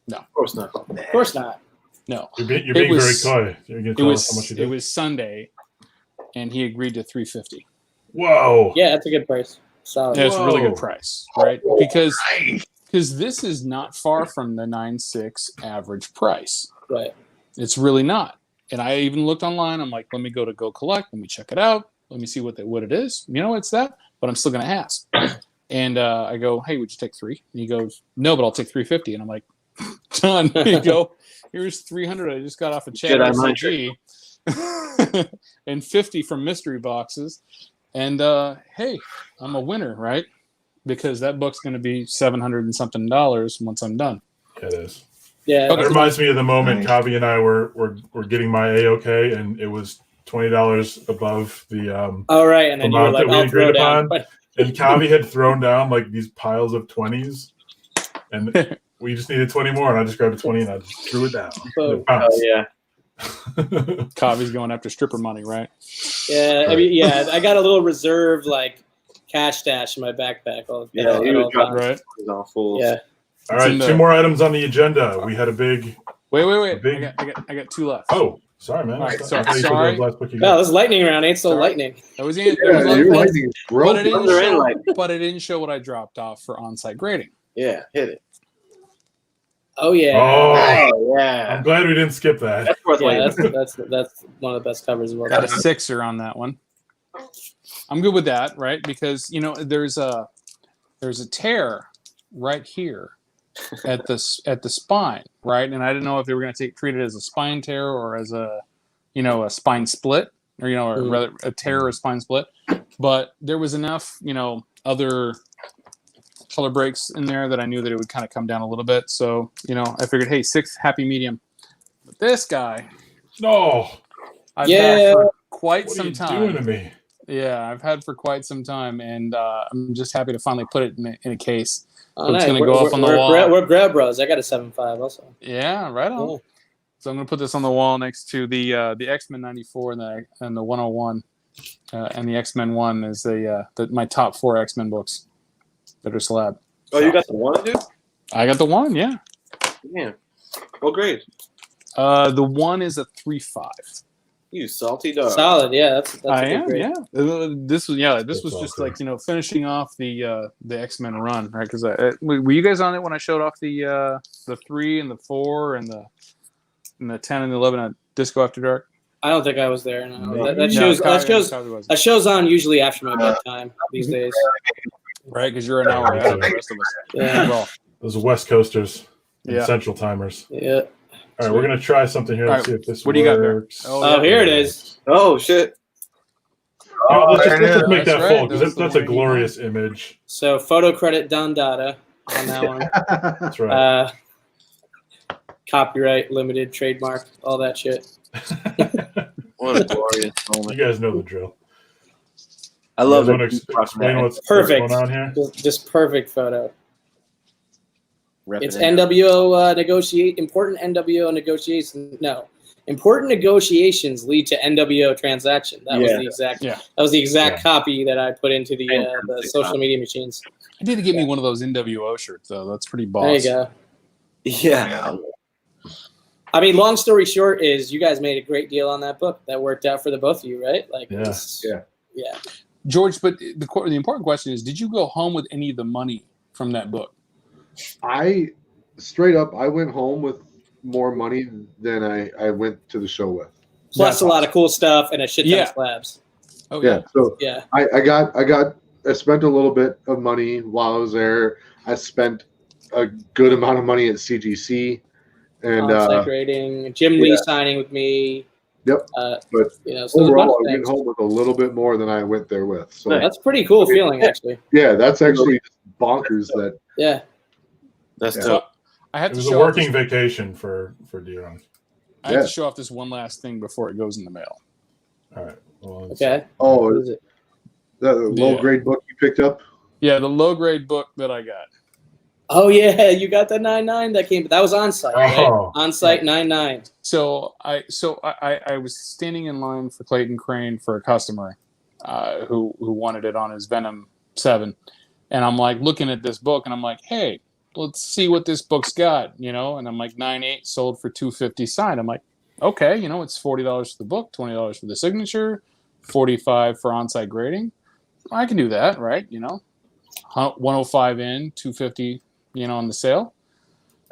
it up. Of course not. Of course not. No, you're being It was- very coy. You're going to it tell us how much was you it did. was Sunday, and he agreed to $350. Whoa. Yeah, that's a good price. Solid. Yeah, it's a really Whoa. good price, right? Because Nice. this is not far from the 9.6 average price. Right. It's really not. And I even looked online. I'm like, let me go to Go Collect. Let me check it out. Let me see what it is. You know, it's that. But I'm still going to ask. And I go, hey, would you take 3? And he goes, no, but I'll take $350. And I'm like, done. Here you go. Here's $300. I just got off a chat Good, with I'm CG. And $50 from mystery boxes. And hey, I'm a winner, right? Because that book's going to be $700 and something once I'm done. Yeah, it is. Yeah. That reminds me of the moment Nice. Kavi and I were getting my A-OK, and it was $20 above the Oh, right. And then you were amount like, that we I'll throw agreed down. upon. And Kavi had thrown down like these piles of 20s, and we just needed 20 more. And I just grabbed a 20 and I just threw it down. Boom. It bounced. Oh yeah. Kavi's going after stripper money, right? Yeah. I mean, yeah. I got a little reserve, like, cash stash in my backpack. Yeah, he was dropping Right. He's all full. Yeah. All right, in two the- more items on the agenda. We had a big. Wait. Big- I got 2 left. Oh, sorry, man. All right, I sorry. thought you said that was the last book you Wow, got. this lightning round ain't so Sorry. lightning. That was it. Yeah, your But lightning is broken. it didn't They're in, show. like- But it didn't show what I dropped off for on-site grading. Yeah, hit it. Oh, yeah. Oh, Oh yeah. I'm glad we didn't skip that. That's worth Yeah, waiting. that's one of the best covers of all Got a time. 6er on that one. I'm good with that, right? Because there's a tear right here at the spine, right? And I didn't know if they were going to treat it as a spine tear or as a spine split, or or rather a tear or a spine split. But there was enough other color breaks in there that I knew that it would kind of come down a little bit. So I figured, hey, 6 happy medium. But this guy, No. I've Yeah. had for quite What are some you time. doing to me? Yeah, I've had for quite some time, and I'm just happy to finally put it in a case. Oh, It's nice. gonna go up on the wall. We're Grab Bros. I got a 7.5 also. Yeah, right on. Yeah. So I'm gonna put this on the wall next to the X-Men 94 and the 101, and the X-Men 1 is my top 4 X-Men books that are slab. Oh, you got the one, dude? I got the 1, yeah. Yeah. What grade? The 1 is a 3.5. You salty dog. Solid, yeah. That's I a good am, grade. yeah. This was That's just awesome. like finishing off the X-Men run, right? Because were you guys on it when I showed off the 3 and the 4 and the 10 and the 11 at Disco After Dark? I don't think I was there. No. No. That shows Kylie that show's on usually after my bedtime these days. right? Because you're an hour ahead of the rest of us. Yeah. Well, Those are West Coasters and Yeah. Central Timers. Yeah. All right, we're going to try something here. Let's All see if this what do you got there? works. Oh, here it is. Oh shit. Let's there it just is. make that That's full right. because that's a Those are the glorious image. So photo credit Don Dada on that one. That's right. Copyright, limited, trademark, all that shit. What a glorious You moment. guys know the drill. I love You it. guys wanna explain what's Perfect. going on here? Just perfect photo. Repping It's it. NWO important NWO negotiations. No, important negotiations lead to NWO transaction. That was Yeah. the exact. Yeah. That was the exact Yeah. copy that I put into the Fantastic social copy. media machines. I need to get me one of those NWO shirts though. That's pretty boss. There you go. Yeah. I mean, long story short is you guys made a great deal on that book. That worked out for the both of you, right? Like, Yeah. it's- Yeah. yeah. George, but the important question is, did you go home with any of the money from that book? I straight up, I went home with more money than I went to the show with. Plus That's a lot of cool stuff and a shit ton Yeah. of slabs. Oh Yeah. So Yeah. I spent a little bit of money while I was there. I spent a good amount of money at CGC, and On-site grading, Jim Lee signing with me. Yep. But But so there's a bunch overall, of I went things. home with a little bit more than I went there with. So That's a pretty cool feeling, actually. yeah, that's actually bonkers. That Yeah. That's Yeah. dope. I had It to was a show off working this, vacation for Dion. I had Yeah. to show off this one last thing before it goes in the mail. All right. Well, Okay. oh, What is it? the low grade book you picked up. Yeah, the low grade book that I got. Oh yeah, you got the 9.9 that came. That was on site, right? Oh. On site 9.9. So I was standing in line for Clayton Crane for a customer who wanted it on his Venom 7, and I'm like looking at this book and I'm like, hey, let's see what this book's got, and I'm like 9.8 sold for $250 signed. I'm like, okay, it's $40 for the book, $20 for the signature, $45 for on-site grading. I can do that, right? 105 in, $250, on the sale.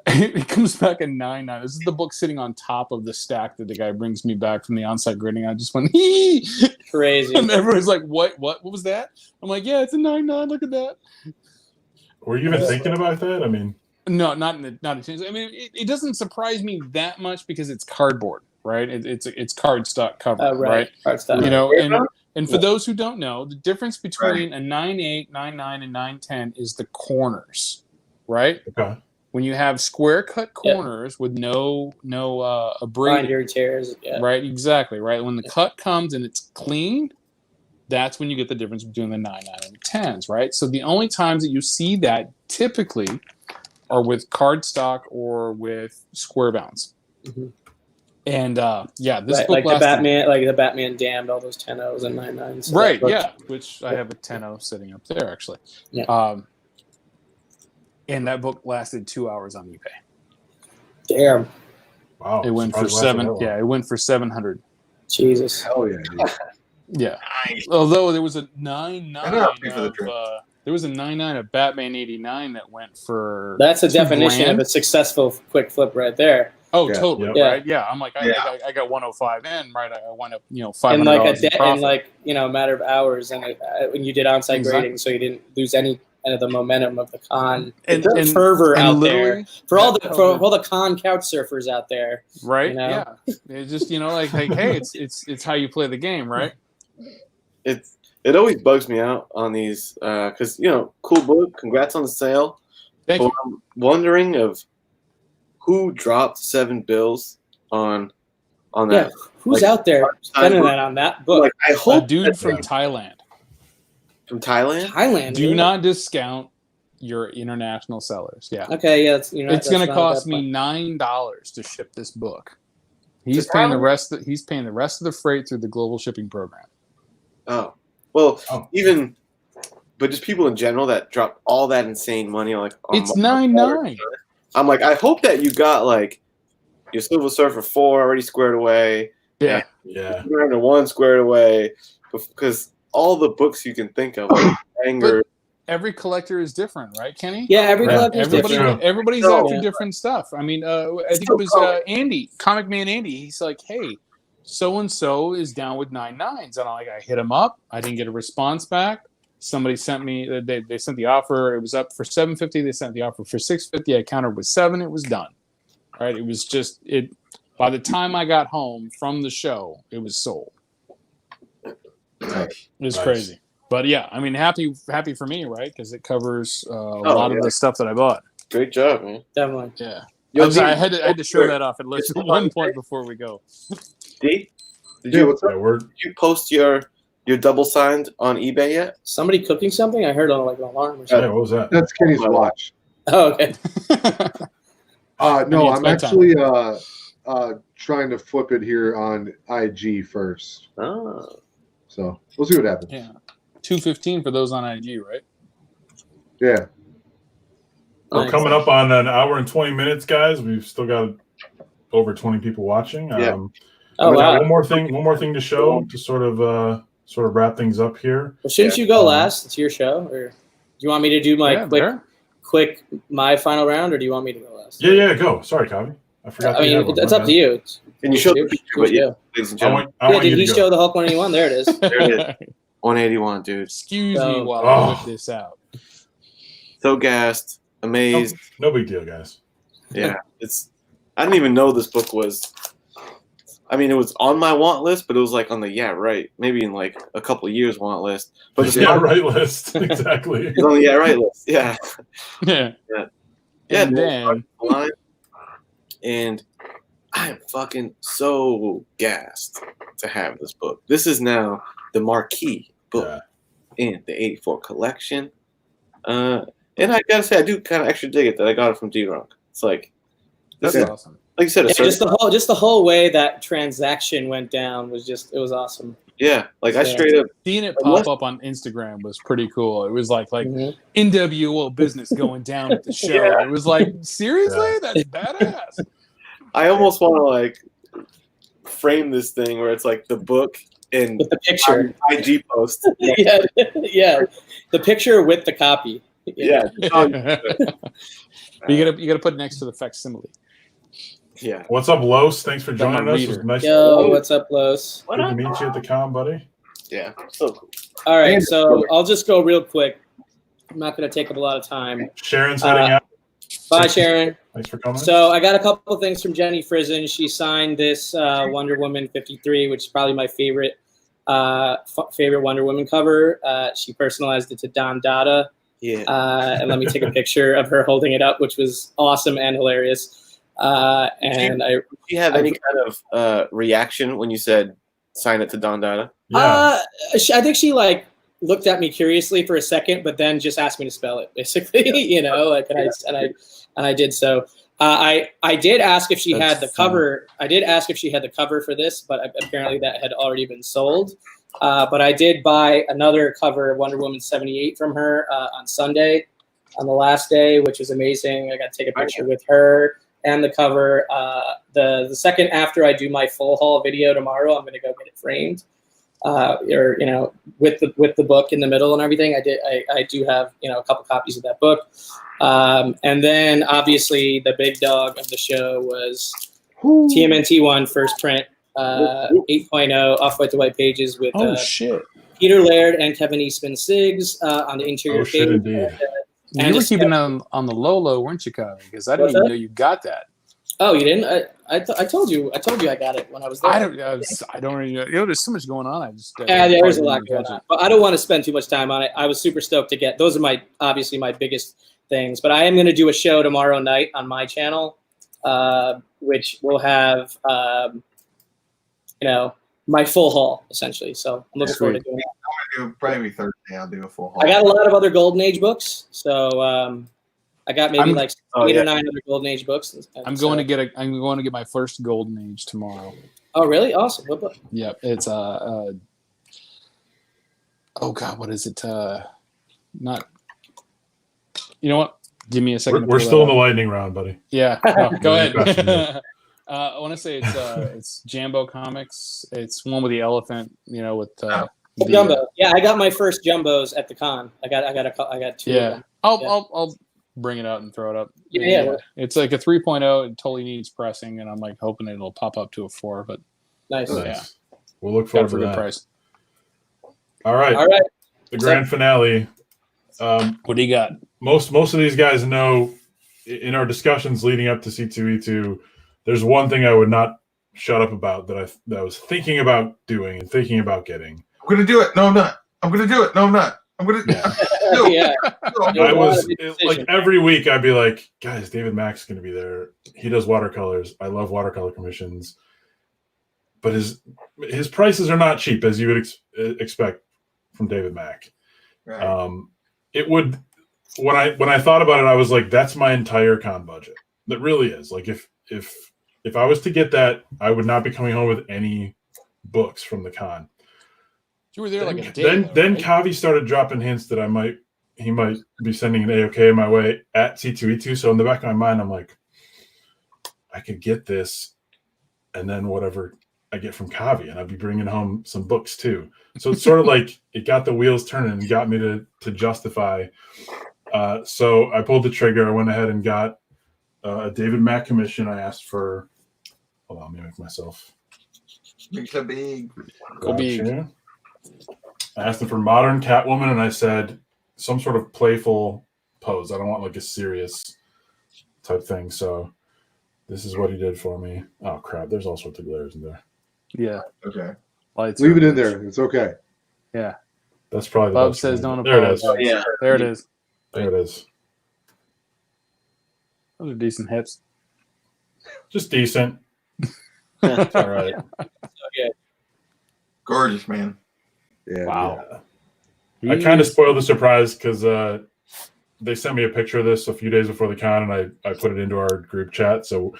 It comes back at 9.9. This is the book sitting on top of the stack that the guy brings me back from the on-site grading. I just went, hee! Crazy. And everyone's like, what was that? I'm like, yeah, it's a 9.9. Look at that. Were you even thinking about that? I mean, No, not a chance. I mean, it doesn't surprise me that much because it's cardboard, right? It's cardstock cover, right? Hard stuff. And for those who don't know, the difference between a 9.8, 9.9, and 9.10 is the corners, right? okay. when you have square cut corners with no abrading, Binder tears. Yeah. right? Exactly, right. When the cut comes and it's clean, that's when you get the difference between the 9.9 and the 10s, right? So the only times that you see that typically are with cardstock or with square bounds. Mm-hmm. And this book like lasted, the Batman damned all those 10-0s and 9.9s. So right? Yeah, which I have a 10.0 sitting up there actually. Yeah. And that book lasted 2 hours on eBay. Damn. Wow. It went for It went for 700. Jesus. Hell yeah, dude. Yeah. Nice. Although there was a 9.9 for there was a 9.9 of Batman 89 that went for. That's a definition $2,000. of a successful quick flip right there. Oh, Yeah. totally. Yeah. Right. Yeah. I'm like, I got 105 in, right? I went up, $500 In like in a matter of hours, and when you did on-site grading, so you didn't lose any of the momentum of the con and fervor out there literally, for all the con couch surfers out there. right? You know? Yeah. It's just like hey, it's how you play the game, right? It always bugs me out on these because cool book, congrats on the sale. Thank you. I'm wondering of who dropped 7 bills on that. Yeah, who's out there spending that on that book? Like, I A hope dude from Thailand. from Thailand. Thailand. Do not discount your international sellers. Yeah. Okay, yeah, It's going to cost me $9 to ship this book. He's paying the rest. He's paying the rest of the freight through the global shipping program. Oh, well, but just people in general that drop all that insane money on it's $9.9. I'm like, I hope that you got like your Silver Surfer 4 already squared away. Yeah. Surfer 1 squared away, because all the books you can think of, like Anger. Every collector is different, right, Kenny? Yeah, every collector is different. Everybody's after different stuff. I mean, I think it was Andy, Comic Man Andy. He's like, hey, so and so is down with 9.9s, and I hit him up. I didn't get a response back. Somebody sent me. They sent the offer. It was up for $750. They sent the offer for $650. I countered with $7. It was done. Right. It was just it. By the time I got home from the show, it was sold. It was crazy. But yeah, I mean, happy for me, right? Because it covers a lot of the stuff that I bought. Great job, man. Definitely. Yeah. I had to show that off at least at one point before we go. D, did you post your double signed on eBay yet? Somebody cooking something? I heard on like an alarm or Yeah, something. what was that? That's Kenny's watch. Oh, okay. No, I'm actually trying to flip it here on IG first. Oh. So we'll see what happens. Yeah. 215 for those on IG, right? Yeah. We're coming up on an hour and 20 minutes, guys. We've still got over 20 people watching. Yeah. Wow. One more thing to show to sort of wrap things up here. Well, shouldn't you go last? It's your show. Or do you want me to do my quick my final round, or do you want me to go last? Yeah, go. Sorry, Covey. I forgot. I mean, it's up to you. And you showed the picture, but ladies and gentlemen. Did he show the Hulk 181? There it is. There it is. 181, dude. Excuse me while I whip this out. So gassed, amazed. No big deal, guys. Yeah, I didn't even know this book was. I mean, it was on my want list, but it was like on the maybe in like a couple of years want list. But the right list, exactly. It's on the right list, yeah. Yeah. And then, and I am fucking so gassed to have this book. This is now the marquee book in the 84 collection. And I gotta say, I do kind of extra dig it that I got it from D-Rock. It's like, that's awesome. Like you said, just the whole way that transaction went down was awesome. Yeah, like I straight up seeing it pop up on Instagram was pretty cool. It was like NWO business going down at the show. Yeah. It was like, seriously, that's badass. I almost want to like frame this thing where it's like the book and with the picture IG post. Yeah, the picture with the copy. Yeah. You gotta put it next to the facsimile. Yeah. What's up, Los? Thanks for joining us. It was nice. Yo, what's up, Los? Good to meet you at the con, buddy. Yeah. So cool. All right, so I'll just go real quick. I'm not going to take up a lot of time. Sharon's heading out. Bye, Sharon. Thanks for coming. So I got a couple of things from Jenny Frizen. She signed this Wonder Woman 53, which is probably my favorite Wonder Woman cover. She personalized it to Don Dada. Yeah. And let me take a picture of her holding it up, which was awesome and hilarious. And Did you have any kind of reaction when you said sign it to Don Dada? Yeah. I think she like looked at me curiously for a second, but then just asked me to spell it, basically. You know, like, and I did so. I did ask if she had the cover. I did ask if she had the cover for this, but apparently that had already been sold. But I did buy another cover of Wonder Woman 78 from her on Sunday, on the last day, which is amazing. I got to take a picture with her and the cover. The second after I do my full haul video tomorrow, I'm going to go get it framed, or you know, with the book in the middle and everything. I do have, you know, a couple copies of that book, and then obviously the big dog of the show was TMNT 1 first print. 8.0 off-white to white pages with shit. Peter Laird and Kevin Eastman Siggs on the interior page. Shit, indeed. You were keeping it on the low, weren't you, Kyle? Because I didn't even know you got that. Oh, you didn't? I told you I got it when I was there. I don't really know. You know, there's so much going on. There's a lot going on. But I don't want to spend too much time on it. I was super stoked to get those. Are obviously my biggest things. But I am going to do a show tomorrow night on my channel, which will have you know, my full haul essentially. So I'm looking forward to doing that. I'm gonna do probably Thursday. I'll do a full haul. I got a lot of other Golden Age books, so I got maybe like 8 or 9 other GoldenAge books. I'm going to get my first Golden Age tomorrow. Oh, really? Awesome. What book? Yeah, it's oh god, what is it? Not. You know what? Give me a second. We're still in the lightning round, buddy. Yeah. Oh, go ahead. I want to say it's Jambo Comics. It's one with the elephant, you know, with Jumbo. Yeah, I got my first Jumbos at the con. I got 2. Yeah, I'll bring it out and throw it up. Yeah. It's like a 3.0. It totally needs pressing, and I'm like hoping it'll pop up to a 4. But nice. Yeah, we'll look forward to that. Price. All right. The grand finale. What do you got? Most of these guys know in our discussions leading up to C2E2. There's one thing I would not shut up about that I was thinking about doing and thinking about getting. I'm going to do it. No, I'm not. I'm going to do it. No, I'm not. I'm going to do it. Yeah. I was like every week I'd be like, guys, David Mack's going to be there. He does watercolors. I love watercolor commissions. But his prices are not cheap, as you would expect from David Mack. Right. It would, when I thought about it, I was like, that's my entire con budget. That really is. Like if I was to get that, I would not be coming home with any books from the con. You were there like a day. Then Kavi started dropping hints that he might be sending an AOK my way at C2E2. So in the back of my mind, I'm like, I could get this, and then whatever I get from Kavi, and I'd be bringing home some books too. So it's sort of like it got the wheels turning and got me to justify. So I pulled the trigger. I went ahead and got a David Mack commission. I asked for. Hold on, let me make myself. Make a big. Go big. I asked him for modern Catwoman, and I said some sort of playful pose. I don't want like a serious type thing. So this is what he did for me. Oh crap! There's all sorts of glares in there. Yeah. Okay. Lights Leave it in there. It's okay. Yeah. That's probably. Bob says don't there it apologize. is. Yeah. There it is. There it is. Those are decent hits. Just decent. It's all right. Okay. Gorgeous, man. Yeah. Wow. Yeah. I kind of spoiled the surprise because they sent me a picture of this a few days before the con, and I put it into our group chat. So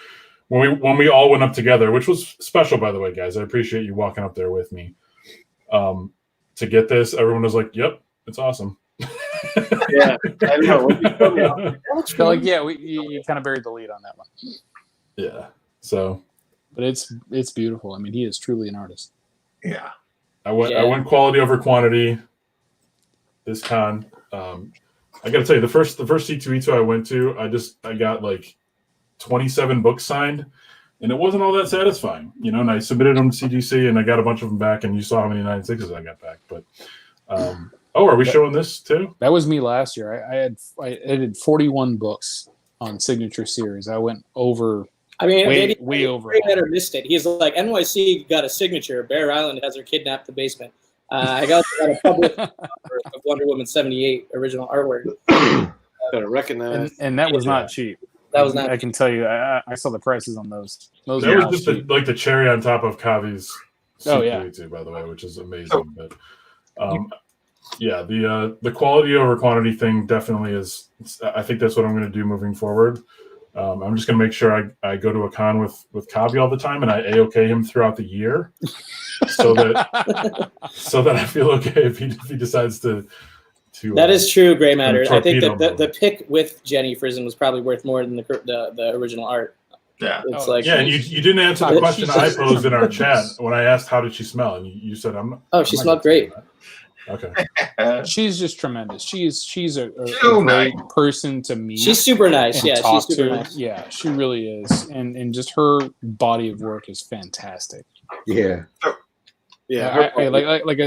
when we all went up together, which was special, by the way, guys, I appreciate you walking up there with me. To get this, everyone was like, "Yep, it's awesome." Yeah, I know. Like, yeah, you kind of buried the lead on that one. Yeah. So, but it's beautiful. I mean, he is truly an artist. Yeah. I went quality over quantity this con. I got to tell you, the first C2E2 I went to, I got like 27 books signed, and it wasn't all that satisfying, you know. And I submitted them to CGC, and I got a bunch of them back. And you saw how many 9.6s I got back. But are we showing this too? That was me last year. I did 41 books on Signature Series. I went over. I mean, way over. Better missed it. He's like, NYC got a signature. Bear Island has her kidnapped the basement. I got a published cover of Wonder Woman 78 original artwork. Better recognize. And that was not cheap. That was not. I can tell you. I saw the prices on those. Those That were was not just cheap. the cherry on top of Kavi's Oh, yeah. C2E2, by the way, which is amazing. But yeah, the quality over quantity thing definitely is. I think that's what I'm going to do moving forward. I'm just going to make sure I go to a con with Kavi all the time, and I A-OK him throughout the year, so that I feel okay if he decides to. That is true, Gray Matter. I think torpedo that the pick with Jenny Frison was probably worth more than the original art. Yeah. It's and you didn't answer the question I posed in our chat when I asked how did she smell, and you said she smelled great. Okay. She's just tremendous. She's a So great nice. person to meet. She's super nice. and Yeah, talk she's super to. nice. Yeah, she really is, and just her body of work is fantastic. Yeah. Yeah. I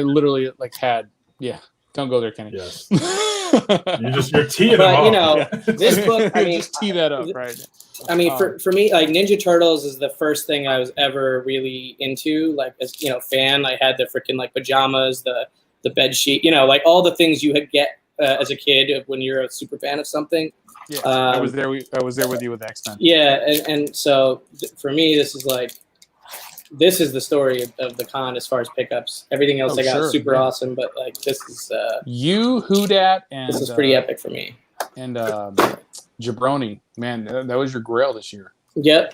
literally had. Yeah, don't go there, Kenny. Yes. You're teeing them But off. you know, this book. I mean, just tee that up, right? I mean, for me, like Ninja Turtles is the first thing I was ever really into. Like as fan, I had the freaking like pajamas, the bed sheet, like all the things you would get as a kid when you're a super fan of something. Yeah, I was there. I was there with you with X-Men. Yeah, and so for me, this is the story of the con as far as pickups. Everything else I got super awesome, but like this is you, Houdat, and this is pretty epic for me. And Jabroni, man, that was your grail this year. Yep.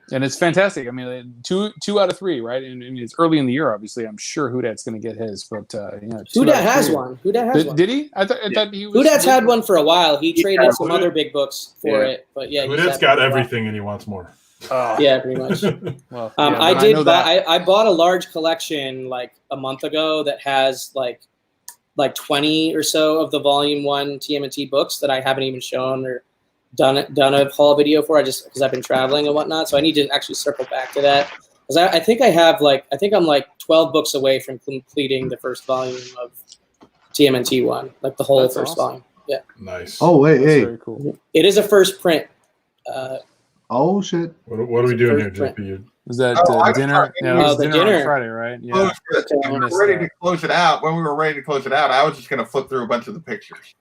And it's fantastic. I mean, two out of three, right? And it's early in the year, obviously. I'm sure Houdat's going to get his, but Houdat has one. Houdat has one. Did he? I thought he was. Houdat's had one for a while. He traded some other big books for it, but yeah, Houdat's got everything, and he wants more. Yeah, pretty much. Well, I bought a large collection like a month ago that has like 20 or so of the volume 1 TMNT books that I haven't even shown or done a haul video for. Because I've been traveling and whatnot, so I need to actually circle back to that. Because I think I'm like 12 books away from completing the first volume of TMNT 1, like the whole That's first awesome. volume. Yeah. Nice. Oh wait, That's hey. very cool. It is a first print. Oh shit. What are we doing here, First JP? Was that I dinner? thought- Yeah, it was the dinner dinner. on Friday, right? Yeah. Close it. I We were missed ready that. to close it out. When we were ready to close it out, I was just going to flip through a bunch of the pictures.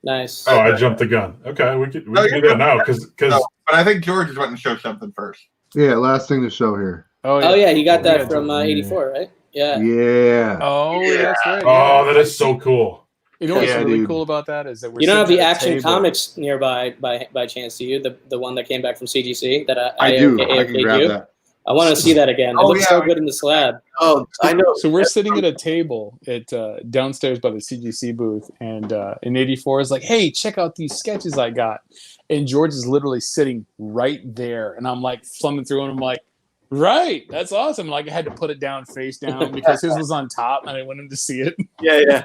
Nice. Oh, I jumped the gun. Okay, we can do that now because No, but I think George is wanting to show something first. Yeah, last thing to show here. Oh yeah, he got Oh, that yeah. from 84, right? Yeah. Yeah. Oh, yeah, that's right. oh, yeah. that is so cool. You know what's Yeah, really dude. cool about that is that we're You don't have the sitting at a Action table. Comics nearby by chance, do you? The one that came back from CGC that I do. AOK'd I can grab you? that. I want to see that again. It Oh, looks yeah. so good in the slab. Oh, I know. So we're sitting at a table at downstairs by the CGC booth, and in '84 is like, "Hey, check out these sketches I got," and George is literally sitting right there, and I'm like thumbing through, and I'm like, "Right, that's awesome!" Like I had to put it down face down because his was on top, and I didn't want him to see it. Yeah.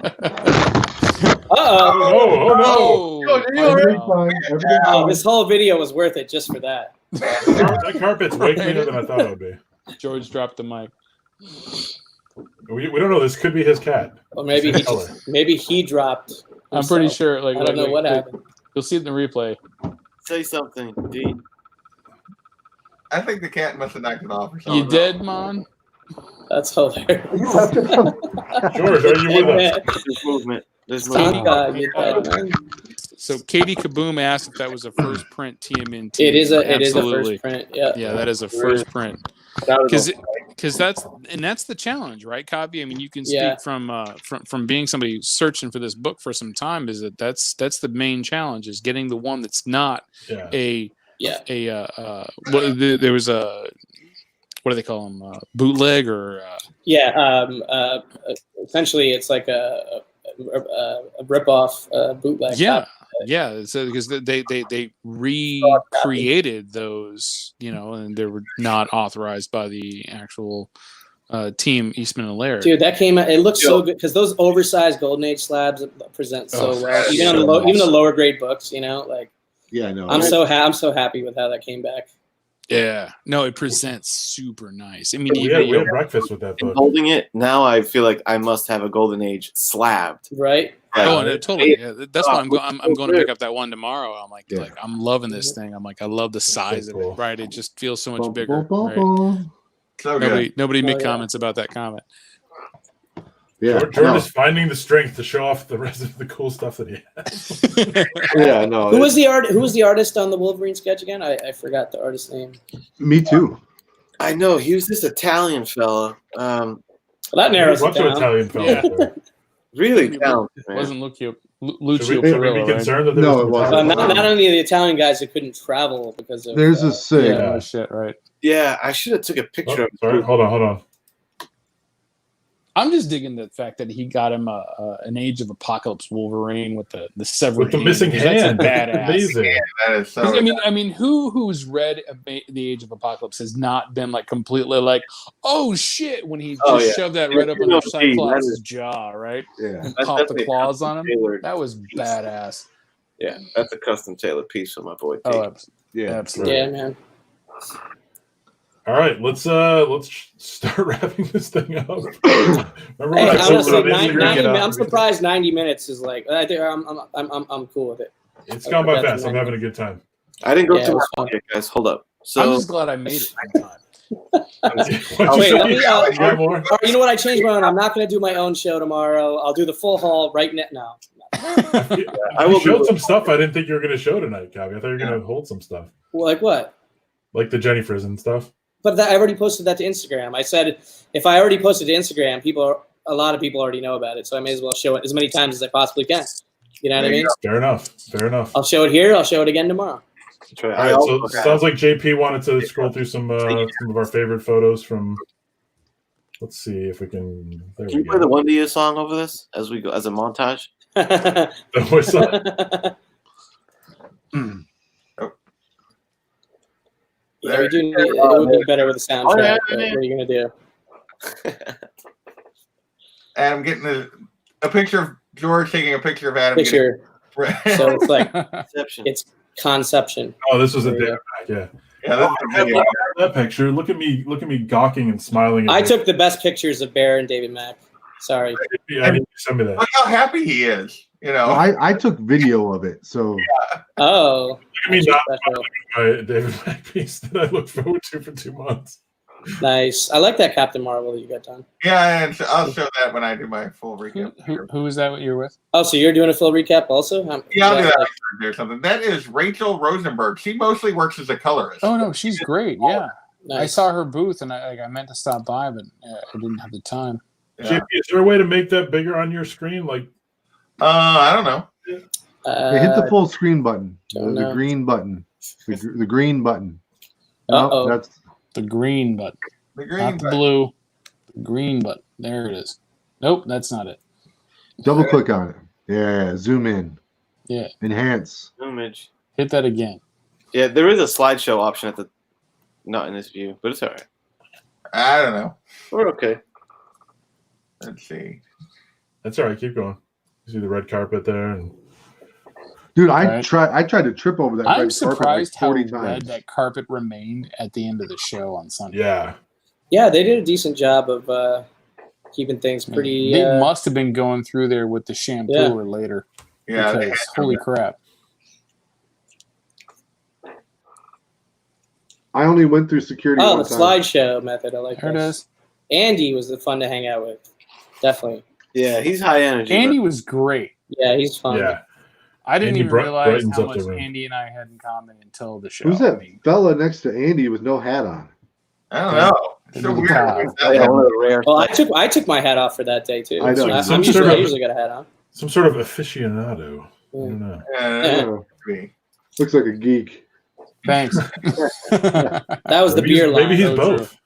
Uh-oh. Oh, Everything's fine. Everything's Oh, fine. this whole video was worth it just for that. that carpet's way cleaner than I thought it would be. George dropped the mic. We don't know. This could be his cat. Or maybe he dropped. I'm pretty himself. sure. Like I don't know like, what like, happened. You'll see it in the replay. Say something, D. I think the cat must have knocked it off or something. You dead, man? That's hilarious. George, are you with us? This movement. This Thank movement. God you're dead, man. So Katie Kaboom asked if that was a first print TMNT. It is a Absolutely. first print. Yeah. Yeah, that is a first print. Because that's the challenge, right, Kavi? I mean, you can speak Yeah. from being somebody who's searching for this book for some time. Is that's the main challenge is getting the one that's not Yeah. there was a what do they call them bootleg or essentially it's like a rip-off bootleg. Yeah, so because they recreated those, and they were not authorized by the actual team Eastman and Laird. Dude, that came out. It looks so good because those oversized Golden Age slabs present so well. Even on even the lower grade books, like. Yeah, I know. I'm so happy with how that came back. Yeah, no, it presents super nice. I mean, We had breakfast with that book. Holding it now, I feel like I must have a Golden Age slabbed. Right? Oh, no, totally. Yeah, that's why I'm going to pick up that one tomorrow. I'm like I'm loving this thing. I'm like I love the size of it. Right? It just feels so much bigger. Right? So good. Nobody make comments about that comment. Yeah, George is finding the strength to show off the rest of the cool stuff that he has. yeah, no. Who was the artist on the Wolverine sketch again? I forgot the artist's name. Me too. I know he was this Italian fella. Well, that narrows it Bunch of down. Italian fellas Yeah. there. Really talented, It man. wasn't Lucio Should we be Perillo, right? concerned that there No, was it wasn't. Italian Not fellas? only the Italian guys who couldn't travel because of. There's a sig. Yeah, no shit, right. Yeah, I should have took a picture Oh, of sorry, it. hold on. I'm just digging the fact that he got him an Age of Apocalypse Wolverine with the severed With the missing That's hand. badass. Amazing. That is so. 'Cause, I mean, who's read the Age of Apocalypse has not been like completely like, oh shit, when he just Oh, yeah. shoved that right up You under know, Cyclops' that is- jaw, right? Yeah. And That's popped the definitely claws on him. tailored. That was badass. Yeah, that's a custom tailored piece for my boy. T. Oh, Yeah. absolutely. Yeah, man. All right, let's start wrapping this thing up. Remember when Hey, I posted honestly, on 90 Instagram? minutes, I'm surprised 90 minutes is like. I think I'm cool with it. It's gone by fast. I'm having a good time. I didn't go Yeah, to it my was fun. phone yet, guys. Hold up. I'm So just glad I made it in time. Wait, let me, You got more? all right, you know what? I changed my own. I'm not going to do my own show tomorrow. I'll do the full haul right now. I will showed be- some stuff I didn't think you were going to show tonight, Gabby. I thought you were going to hold some stuff, Well, like what? like the Jenny Frizen stuff. But I already posted that to Instagram. I said if I already posted to Instagram, a lot of people already know about it, so I may as well show it as many times as I possibly can. You know what I mean? Fair enough. I'll show it here. I'll show it again tomorrow. All right, so it sounds like JP wanted to scroll through some of our favorite photos from. Let's see if we can. There Can we you play go. the One Year song over this as we go as a montage? What's up? Yeah, we do. It would be better with a soundtrack. Oh, yeah, but yeah. what are you gonna do? And I'm getting a picture of George taking a picture of Adam. Picture. So it's like Exception. it's conception. Oh, this was a There you day back. Yeah, Yeah, that's the video. that picture. Look at me gawking and smiling. I took the best pictures of Bear and David Mack. Sorry. I need you to send me that. Look how happy he is. You know. I took video of it, so Oh. Look at me not Special. my David Mack piece that I look forward to for 2 months. Nice. I like that Captain Marvel that you got done. Yeah, and I'll show that when I do my full recap. Who is that you're with? Oh, so you're doing a full recap also? Yeah, I'll do that or something. That is Rachel Rosenberg. She mostly works as a colorist. Oh no, she's great. Yeah, I Nice. saw her booth and I meant to stop by, but I didn't have the time. Yeah. JP, is there a way to make that bigger on your screen? Like, I don't know. hit the full screen button, don't the know. green button, the green button. Uh-oh. No, that's The green button, The not green the button. blue. The green button. There it is. Nope, that's not it. double click on it. Yeah, zoom in. Yeah. Enhance. Image. Hit that again. Yeah, there is a slideshow option at the not in this view, but it's all right. I don't know. We're okay. Let's see. that's all right. Keep going. You see the red carpet there, and Dude, I Right. tried to trip over that I'm red surprised how carpet like 40 red times. that carpet remained at the end of the show on Sunday. yeah, Yeah, they did a decent job of keeping things pretty. They must have been going through there with the shampoo Yeah. or later. Yeah. they Because had to- holy crap. I only went through security Oh, one the time. slideshow method. I like There it that. is. Andy was the fun to hang out with. Definitely. Yeah, he's high energy. Andy was great. Yeah, he's fun. yeah. I didn't Andy even realize brightens how up the much room. Andy and I had in common until the show. Who's I that mean, fella next to Andy with no hat on? I don't know. It's so weird. God. Yeah, one of the rare Well, stuff. I took my hat off for that day too. I know. I, Some I sort of- usually got a hat on. Some sort of aficionado. I don't know. Yeah. Oh, Me. looks like a geek. thanks. That was the Maybe beer he's- line. Maybe he's So both.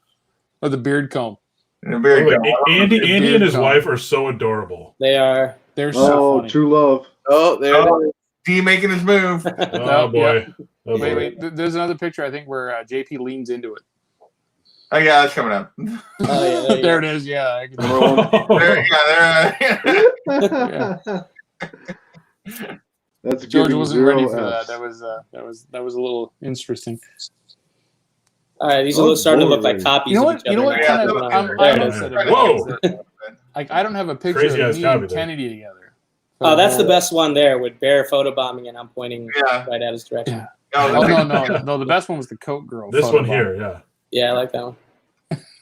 Oh, the beard comb. And a very Oh, good. wait, Andy beard and his comb. wife are so adorable. They are. They're so Oh, funny. true love. Oh, there it is. D making his move. Oh No, boy. Oh, Wait, boy. wait. There's another picture I think where JP leans into it. Oh yeah, that's coming up. Oh, yeah, there you There go. it is. Yeah. I can- There, yeah, there. That's George giving wasn't 0 ready for that. Fs. That was a little interesting. All right, these Oh, are starting to look boy. like copies. You know of what? each You know other what? now. Yeah, Kind of. look, I'm there it is. upset about Whoa. is that, like I don't have a picture Crazy of ass me copy and there. Kennedy together. Oh, that's the best one there with Bear photobombing, and I'm pointing Yeah. right at his direction. Yeah. No, Oh the no, next- no. The best one was the Coke girl. This photo one bomb. here, yeah. Yeah, I like that one.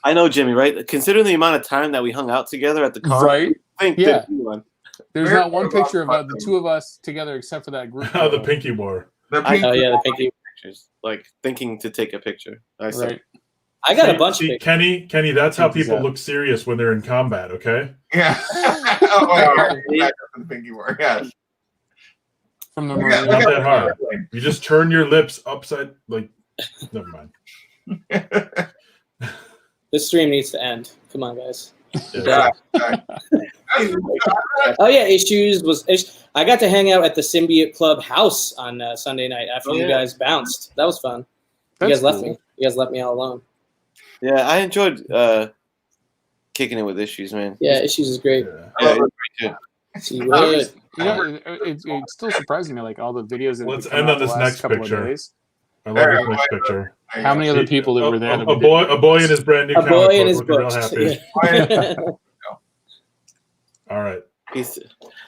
I know, Jimmy, right? Considering the amount of time that we hung out together at the car, Right? I think Yeah. that we won. There's Very not one good picture of about the two of us together except for that group. the photo. pinky war. The I- pink Oh yeah, the pinky. Pictures, like thinking to take a picture. I said, Right. I got a See- bunch see, of pictures. Kenny, that's how Pinky's people out. look serious when they're in combat, okay? Yeah. Oh, wait, back up to the pinky war. Yes. From the Look at- Marine. Not look that hard. You just turn your lips upside, like, never mind. This stream needs to end. Come on, guys. Yeah. Oh yeah, I got to hang out at the Symbiote Club house on Sunday night after you guys bounced. That was fun. You That's guys left cool. me. You guys left me all alone. yeah, I enjoyed kicking it with Issues, man. Yeah, Issues is great. Yeah. Yeah, See what? You know, it's still surprising me, like all the videos that Let's have come end out on the this last next couple picture. of days. I love this next picture. How many other people that were there? that we A boy in his brand new A boy in comic his book looking book. real happy. Yeah. All right.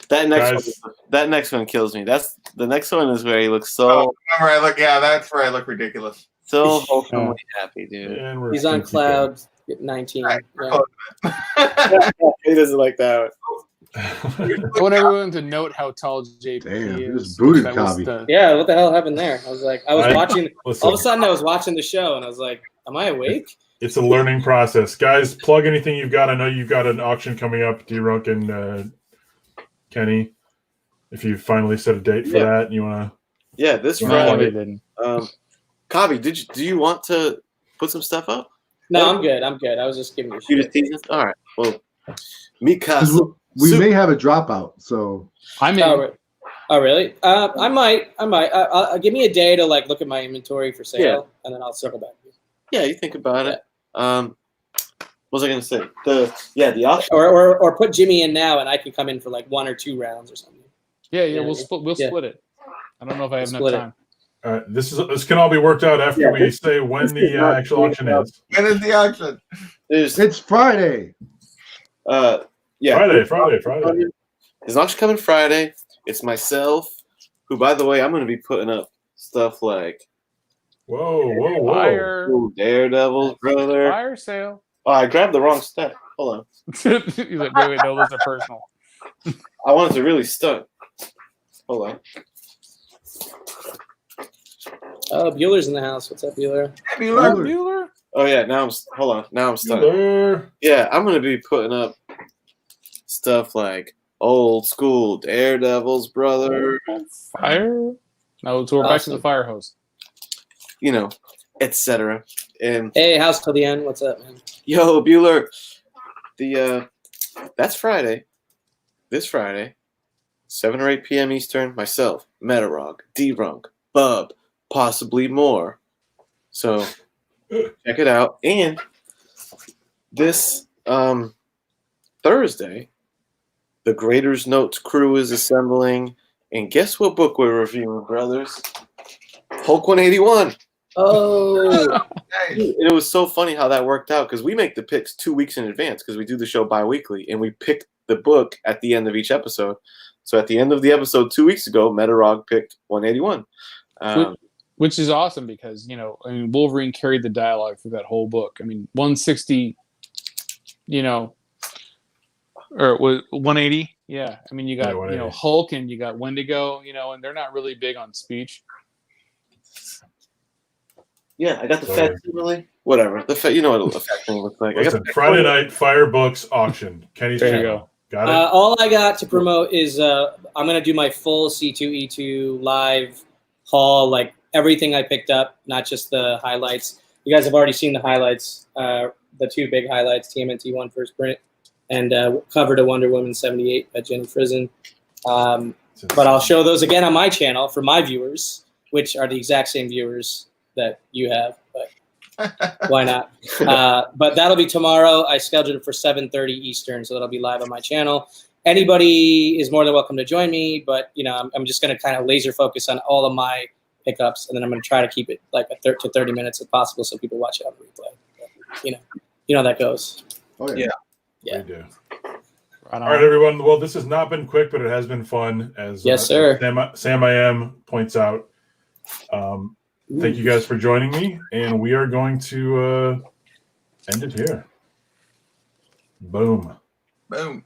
that next one kills me. That's the next one is where he looks so Oh, where I look, yeah, that's where I look ridiculous. so wholesomely happy, dude. And we're He's on pinky cloud 19. Right, Yeah. He doesn't like that. down. I want everyone to note how tall JP Damn, is. just booted That was Cobby. the- Yeah, what the hell happened there? I was watching. Listen, All of a sudden, I was watching the show, and I was like, "Am I awake?" it's a learning process. Guys, plug anything you've got. I know you've got an auction coming up, D-Runk and Kenny. If you finally set a date for that, and you want to. Yeah, this No, No, Friday. they didn't. Cobby, do you want to put some stuff up? No, I'm good. I'm good. I was just giving you You shit. just teasing? All right. Well, 'Cause Mikasa. we may have a dropout, so I'm in. Oh, really? I might. I'll give me a day to like look at my inventory for sale, and then I'll circle back. Yeah, you think about it. What was I gonna say? The auction. Or put Jimmy in now, and I can come in for like 1 or 2 rounds or something. Yeah, we'll split. Yeah. Split it. I don't know if I have enough Split it. time. All right, this can all be worked out after we say when the actual auction is. When is the auction? it's Friday. Yeah. Friday. His auction coming Friday. It's myself, who, by the way, I'm going to be putting up stuff like Whoa. Fire, Daredevil, brother. fire sale. Oh, I grabbed the wrong stack. Hold on. He's like, wait, no, those are personal. I wanted to really stunt. Hold on. Oh, Bueller's in the house. What's up, Bueller? Bueller? Oh yeah, hold on. Now I'm stunned. Bueller. Yeah, I'm gonna be putting up stuff like old school Daredevils, brother. Fire? No, so we're back to the fire hose. You know, etc. And Hey, house till the end. What's up, man? yo, Bueller, that's Friday. This Friday, 7 or 8 p.m. Eastern. Myself, Metarog, D-Runk, Bub, possibly more. So check it out. And this Thursday, the Graders Notes crew is assembling. And guess what book we're reviewing, brothers? Hulk 181. Oh, Nice. It was so funny how that worked out because we make the picks 2 weeks in advance because we do the show bi-weekly, and we picked the book at the end of each episode. So at the end of the episode 2 weeks ago, Metarog picked 181. Which is awesome because, you know, I mean, Wolverine carried the dialogue through that whole book. I mean, 160, you know, or was 180. Yeah. I mean, you got, you know, Hulk and you got Wendigo, you know, and they're not really big on speech. Yeah, I got the facsimile. Whatever. You know what a facsimile looks like. Listen, Friday night Firebooks auction. Kenny's There you channel. go. Got it? all I got to promote is I'm going to do my full C2E2 live haul, like everything I picked up, not just the highlights. You guys have already seen the highlights, the 2 big highlights, TMNT 1 first print, and cover to Wonder Woman 78 by Jenny Frison. But I'll show those again on my channel for my viewers, which are the exact same viewers that you have, but why not? But that'll be tomorrow. I scheduled it for 7:30 Eastern, so that'll be live on my channel. Anybody is more than welcome to join me, but you know, I'm just going to kind of laser focus on all of my pickups, and then I'm going to try to keep it like 30 minutes if possible, so people watch it on replay. But, you know how that goes. Oh yeah. Yeah. We do. Right All right, everyone. Well, this has not been quick, but it has been fun. As Yes, sir. Sam I am points out. Thank you guys for joining me, and we are going to End it here. Boom. Boom.